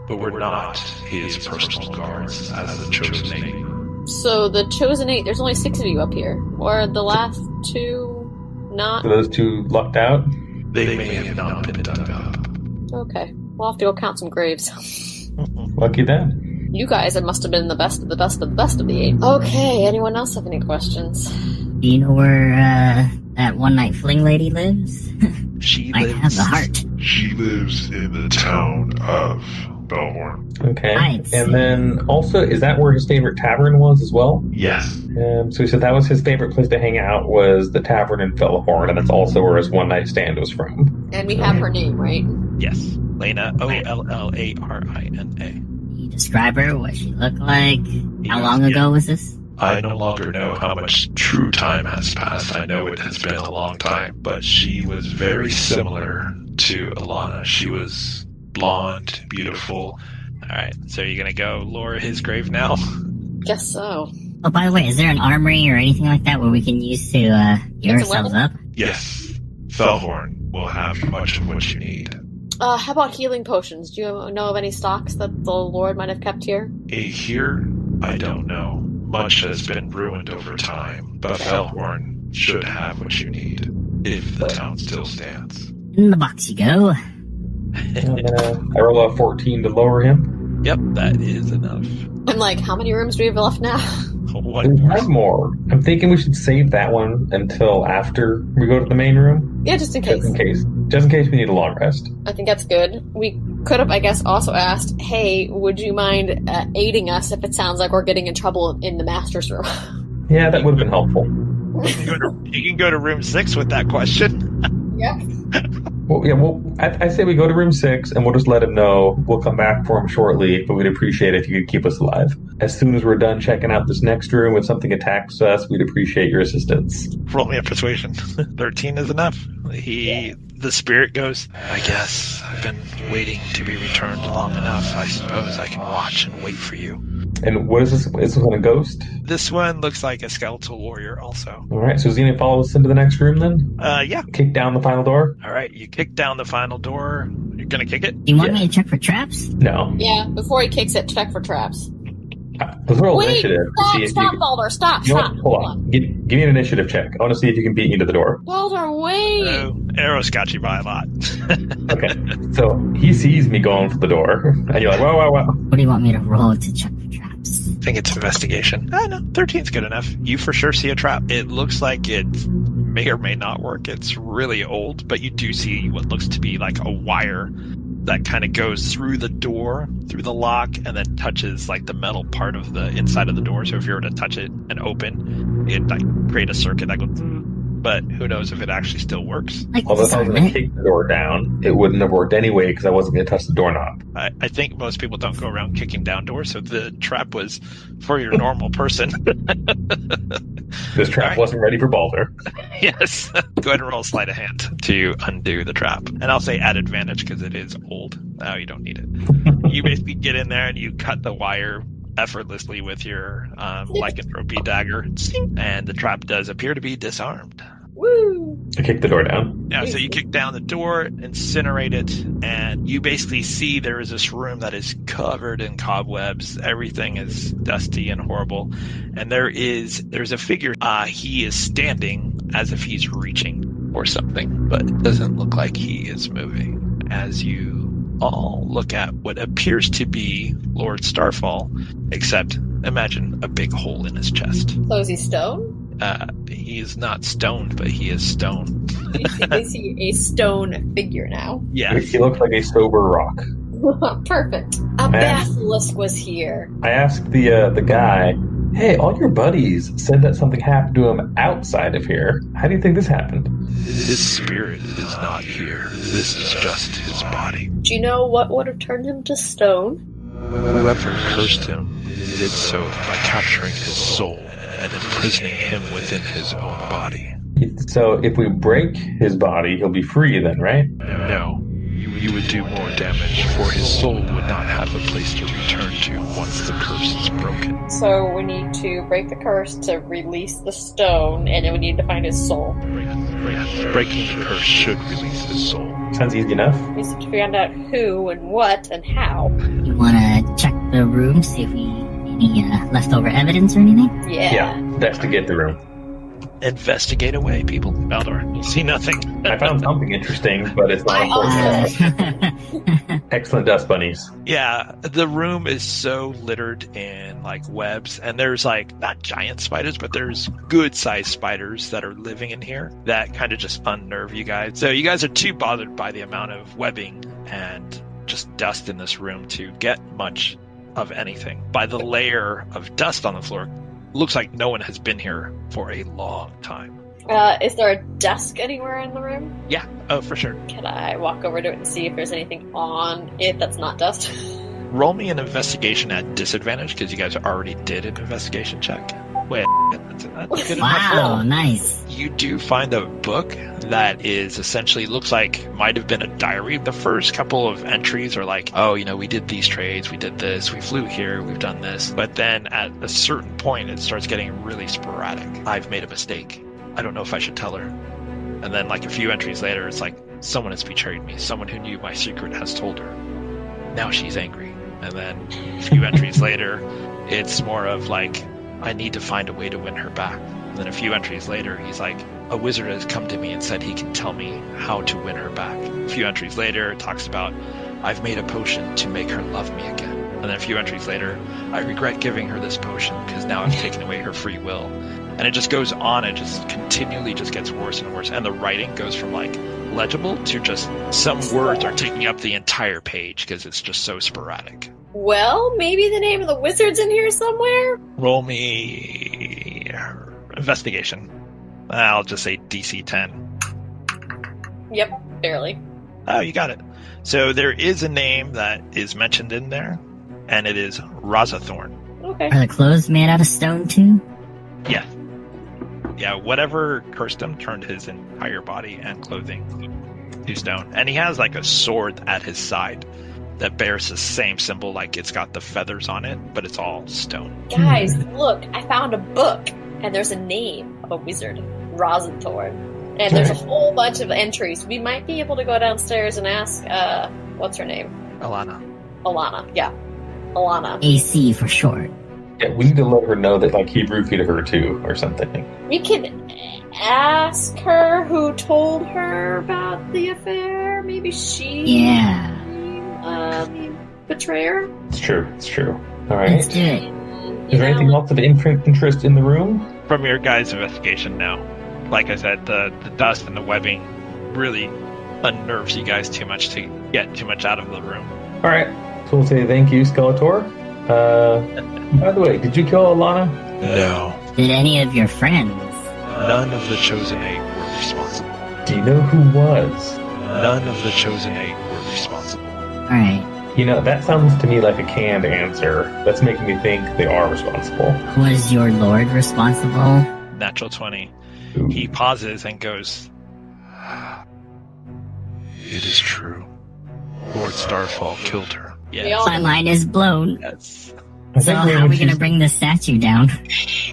but were not his personal guards as the Chosen Eight. So the Chosen Eight, there's only 6 of you up here. Or the last 2 not? So those 2 lucked out? They may have not been dug up. Okay. We'll have to go count some graves. Lucky them. You guys must have been the best of the best of the best of the 8. Okay, anyone else have any questions? Do you know where that one-night fling lady lives? she I have lives. the heart. She lives in the town of Bellhorn. Okay. Right. And then also, is that where his favorite tavern was as well? Yes. So he said that was his favorite place to hang out, was the tavern in Fellhorn, and that's also where his one-night stand was from. And we have her name, right? Yes. Lena, Ollarina. You describe her, what she looked like? How long ago was this? I no longer know how much true time has passed. I know it has been a long time, but she was very similar to Alana. She was blonde, beautiful. Alright, so you're gonna go lure his grave now? Guess so. Oh, by the way, is there an armory or anything like that where we can use to gear It's a ourselves weapon? up? Yes, Fellhorn will have much of what you need. How about healing potions? Do you know of any stocks that the Lord might have kept here? Here, I don't know. Much has been ruined over time, but Fellhorn should have what you need, if the town still stands. In the box you go. I roll a 14 to lower him. Yep, that is enough. I'm like, how many rooms do we have left now? There's one more. I'm thinking we should save that one until after we go to the main room. Yeah, just in case. Just in case we need a long rest. I think that's good. We could have, I guess, also asked, hey, would you mind aiding us if it sounds like we're getting in trouble in the master's room? Yeah, that would have been helpful. You can go to room 6 with that question. Yeah. Well, I say we go to room 6 and we'll just let him know. We'll come back for him shortly, but we'd appreciate it if you could keep us alive. As soon as we're done checking out this next room, if something attacks us, we'd appreciate your assistance. Roll me a persuasion. 13 is enough. The spirit goes, I guess I've been waiting to be returned long enough. I suppose I can watch and wait for you. And what is this? Is this one a ghost? This one looks like a skeletal warrior also. All right, so is he going to follow us into the next room then? Yeah. Kick down the final door? All right, you kick down the final door. You're going to kick it? Do you want me to check for traps? No. Yeah, before he kicks it, check for traps. Let's roll Wait, initiative. To see if stop, you Baldur, stop, You know stop. what? Hold on. Give me an initiative check. I want to see if you can beat me to the door. Baldur, wait. Oh, Eros got you by a lot. Okay. So he sees me going for the door, and you're like, wow. What do you want me to roll to check for traps? I think it's investigation. No, 13's good enough. You for sure see a trap. It looks like it may or may not work. It's really old, but you do see what looks to be like a wire that kind of goes through the door, through the lock, and then touches like the metal part of the inside of the door. So if you were to touch it and open, it'd like create a circuit that goes, but who knows if it actually still works. Like Although if I was going to discernment? kick the door down, it wouldn't have worked anyway because I wasn't going to touch the doorknob. I think most people don't go around kicking down doors, so the trap was for your normal person. This trap Alright. wasn't ready for Baldur. Yes. Go ahead and roll sleight of hand to undo the trap. And I'll say at advantage because it is old. Now you don't need it. You basically get in there and you cut the wire effortlessly with your lycanthropy dagger. And the trap does appear to be disarmed. Woo. I kicked the door down. Yeah, so you kick down the door, incinerate it, and you basically see there is this room that is covered in cobwebs. Everything is dusty and horrible. And there's a figure. He is standing as if he's reaching for something, but it doesn't look like he is moving. As you all look at what appears to be Lord Starfall, except imagine a big hole in his chest. So is he stone? He is not stoned, but he is stoned. Is he a stone figure now? Yes. He looks like a sober rock. Perfect. A basilisk was here. I asked the guy, hey, all your buddies said that something happened to him outside of here. How do you think this happened? His spirit is not here. This is just his body. Do you know what would have turned him to stone? Whoever cursed him did so by capturing his soul and imprisoning him within his own body. So if we break his body, he'll be free then, right? No, you would do more damage, for his soul would not have a place to return to once the curse is broken. So we need to break the curse to release the stone, and then we need to find his soul. Breaking the curse should release his soul. Sounds easy enough. We just have to find out who and what and how. You want to check the room, see if we any leftover evidence or anything? Yeah. Investigate the room. Investigate away, people. Baldur, you see nothing. I found something interesting, but it's not important. Excellent dust bunnies. Yeah, the room is so littered in like webs, and there's like not giant spiders, but there's good sized spiders that are living in here that kind of just unnerve you guys. So you guys are too bothered by the amount of webbing and just dust in this room to get much of anything. By the layer of dust on the floor, looks like no one has been here for a long time. Is there a desk anywhere in the room? Yeah, oh, for sure. Can I walk over to it and see if there's anything on it that's not dust? Roll me an investigation at disadvantage, because you guys already did an investigation check. Wait, that's good enough Wow, roll. nice. You do find a book that is essentially looks like might have been a diary. The first couple of entries are like, oh, we did these trades, we did this, we flew here, we've done this. But then at a certain point, it starts getting really sporadic. I've made a mistake. I don't know if I should tell her. And then like a few entries later, it's like, someone has betrayed me. Someone who knew my secret has told her. Now she's angry. And then a few entries later, it's more of like, I need to find a way to win her back. And then a few entries later, he's like, a wizard has come to me and said he can tell me how to win her back. A few entries later, it talks about, I've made a potion to make her love me again. And then a few entries later, I regret giving her this potion because now I've taken away her free will. And it just goes on. It just continually just gets worse and worse. And the writing goes from like legible to just some words are taking up the entire page because it's just so sporadic. Well, maybe the name of the wizard's in here somewhere? Roll me investigation. I'll just say DC 10. Yep, barely. Oh, you got it. So there is a name that is mentioned in there, and it is Rosathorn. Okay. Are the clothes made out of stone too? Yeah. Yeah, whatever cursed him turned his entire body and clothing to stone. And he has like a sword at his side that bears the same symbol, like it's got the feathers on it, but it's all stone. Guys, look, I found a book, and there's a name of a wizard, Rosathorn. And there's a whole bunch of entries. We might be able to go downstairs and ask, what's her name? Alana. Alana, yeah. Alana. AC for short. Yeah, we need to let her know that like he roofied her too, or something. We can ask her who told her about the affair. Maybe she... Yeah. The betrayer? It's true. It's true. All right. Let's do it. Is there anything else of interest in the room? From your guys' investigation now, like I said, the dust and the webbing really unnerves you guys too much to get too much out of the room. All right. So we'll say thank you, Skeletor. By the way, did you kill Alana? No. Did any of your friends? None of the Chosen Eight were responsible. Do you know who was? None of the Chosen Eight were responsible. Alright. You know, that sounds to me like a canned answer. That's making me think they are responsible. Was your lord responsible? Natural 20. Ooh. He pauses and goes, It is true. Lord Starfall killed her. We all- My mind is blown. yes. I So think how are we gonna bring the statue down? Is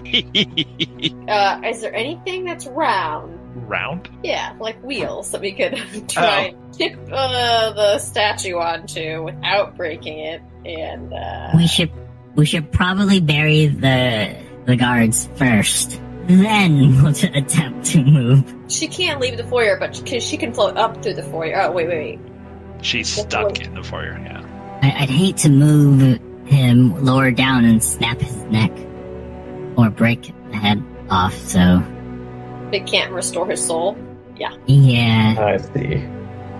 there anything that's round? Round? Yeah, like wheels that we could try and tip the statue onto without breaking it, and We should probably bury the guards first. Then we'll attempt to move. she can't leave the foyer, but she can float up through the foyer. Oh, wait. She's stuck in the foyer, yeah. I'd hate to move him lower down and snap his neck. Or break the head off, so... They can't restore his soul. Yeah. I see.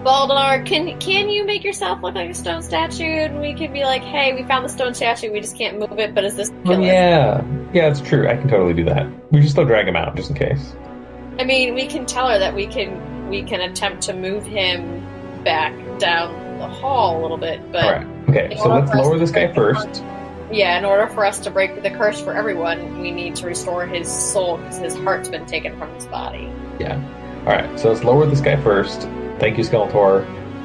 Baldar, can you make yourself look like a stone statue, and we can be like, hey, we found the stone statue, we just can't move it, but is this killer? Yeah, it's true. I can totally do that. We should still drag him out, just in case. I mean, we can tell her that we can attempt to move him back down the hall a little bit, but... Alright, okay, so let's lower this guy first. Yeah, in order for us to break the curse for everyone, we need to restore his soul, because his heart's been taken from his body. Yeah. Alright, so let's lower this guy first. Thank you, Skeletor.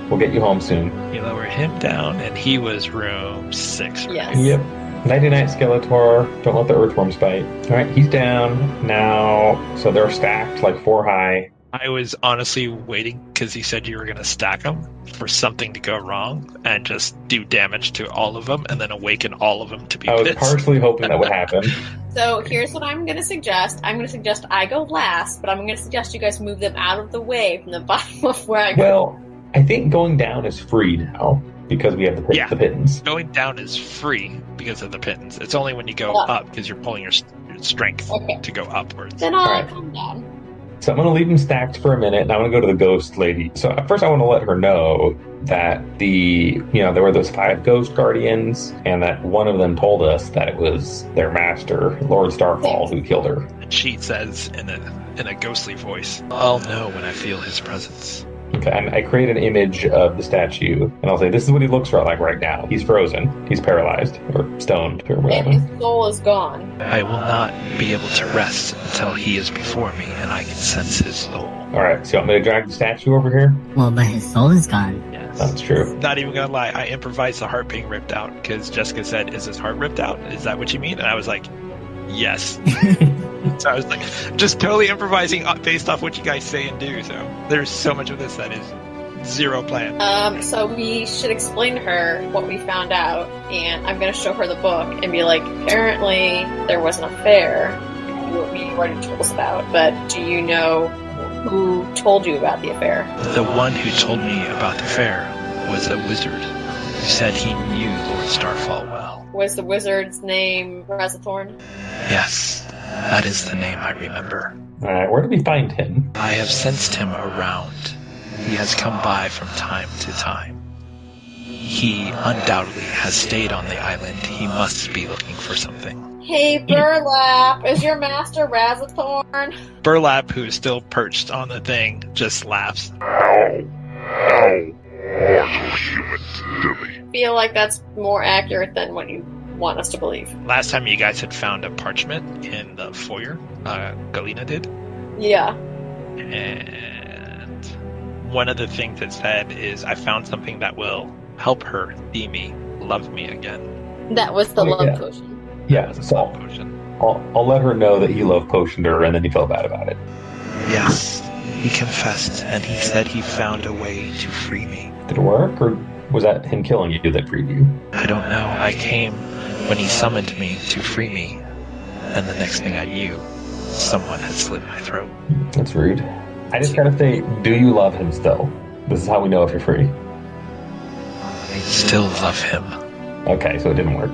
We'll get you home soon. You lower him down, and he was room 6, right? Yes. Yep. Nighty-night, Skeletor. Don't let the earthworms bite. Alright, he's down now. So they're stacked, like 4 high. I was honestly waiting, because he said you were going to stack them, for something to go wrong, and just do damage to all of them, and then awaken all of them to be I was pits. partially hoping that would happen. So here's what I'm going to suggest. I'm going to suggest I go last, but I'm going to suggest you guys move them out of the way from the bottom of where I go. Well, I think going down is free now, because we have the pittance. Going down is free because of the pittance. It's only when you go up, because you're pulling your strength to go upwards. Then I'll Alright. come down. So I'm going to leave them stacked for a minute, and I want to go to the ghost lady. So first I want to let her know that there were those 5 ghost guardians, and that one of them told us that it was their master, Lord Starfall, who killed her. And she says in a ghostly voice, I'll know when I feel his presence. Okay, and I create an image of the statue, and I'll say, this is what he looks like right now. He's frozen. He's paralyzed, or stoned, or whatever. And his soul is gone. I will not be able to rest until he is before me and I can sense his soul. Alright, so you want me to drag the statue over here? Well, but his soul is gone. Yes. That's true. Not even gonna lie, I improvised the heart being ripped out because Jessica said, is his heart ripped out? Is that what you mean? And I was like, yes. So I was like, just totally improvising based off what you guys say and do. So there's so much of this that is zero plan. So we should explain to her what we found out, and I'm going to show her the book and be like, apparently there was an affair you already told us about, but do you know who told you about the affair? The one who told me about the fair was a wizard. who said he knew Lord Starfall well. Was the wizard's name Razathorn? Yes, that is the name I remember. Alright, where did we find him? I have sensed him around. He has come by from time to time. He undoubtedly has stayed on the island. He must be looking for something. Hey, Burlap, is your master Razathorn? Burlap, who is still perched on the thing, just laughs. How mortal human silly. Feel like that's more accurate than what you want us to believe. Last time you guys had found a parchment in the foyer, Galena did. Yeah. And one of the things it said is, I found something that will help her see me, love me again. That was the Oh, love yeah. potion. Yeah, It's a so love potion. I'll let her know that he love potioned her and then he felt bad about it. Yes, he confessed, and he said he found a way to free me. Did it work, or was that him killing you that freed you? I don't know. I came when he summoned me to free me, and the next thing I knew, someone had slit my throat. That's rude. I just gotta say, do you love him still? This is how we know if you're free. I still love him. Okay, so it didn't work.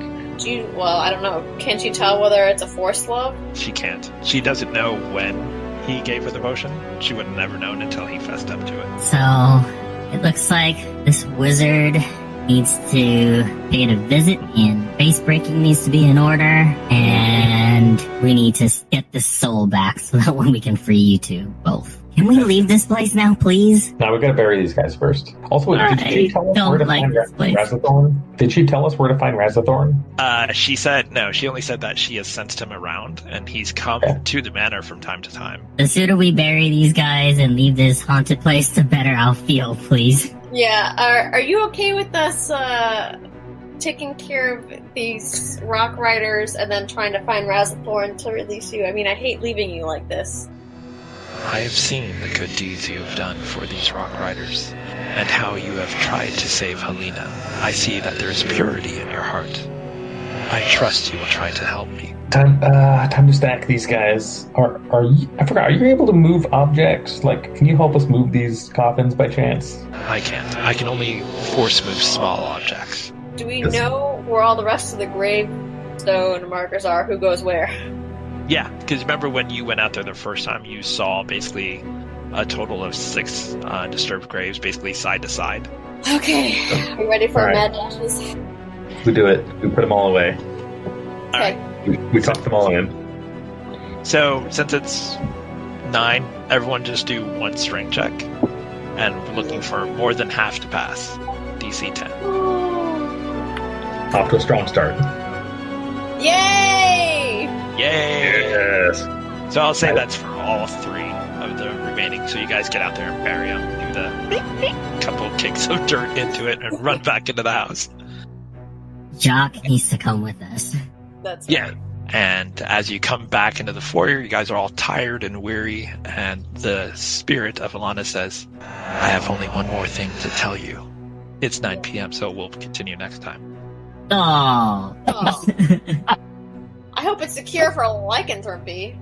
Well, I don't know. Can't you tell whether it's a forced love? She can't. She doesn't know when he gave her the potion. She would have never known until he fessed up to it. So, it looks like this wizard needs to pay it a visit, and face breaking needs to be in order, and we need to get this soul back so that when we can free you two both. Can we leave this place now, please? Now we gotta bury these guys first. Also, did Alright, she tell us don't where to like find this place. Razathorn? Did she tell us where to find Razathorn? She said no. She only said that she has sensed him around, and he's come Okay. to the manor from time to time. The sooner we bury these guys and leave this haunted place, the better I'll feel, please. Yeah. Are you okay with us taking care of these rock riders and then trying to find Razathorn to release you? I mean, I hate leaving you like this. I have seen the good deeds you have done for these rock riders, and how you have tried to save Helena. I see that there is purity in your heart. I trust you will try to help me. Time to stack these guys. Are you? I forgot. Are you able to move objects? Like, can you help us move these coffins by chance? I can't. I can only force move small objects. Do we Yes. know where all the rest of the gravestone markers are? Who goes where? Yeah, because remember when you went out there the first time, you saw basically a total of 6 disturbed graves, basically side to side. Okay. Are you ready for All right. mad dashes? We do it. We put them all away. All right. We tuck them all in. So since it's 9, everyone just do 1 strength check, and we're looking for more than half to pass. DC 10. Off to a strong start. Yay! Yay! Yes. So I'll say that's for all 3 of the remaining. So you guys get out there and bury them, do the couple kicks of dirt into it, and run back into the house. Jock needs to come with us. That's Yeah. And as you come back into the foyer, you guys are all tired and weary, and the spirit of Alana says, I have only one more thing to tell you. It's 9 p.m., so we'll continue next time. Oh. Oh. I hope it's a cure for lycanthropy.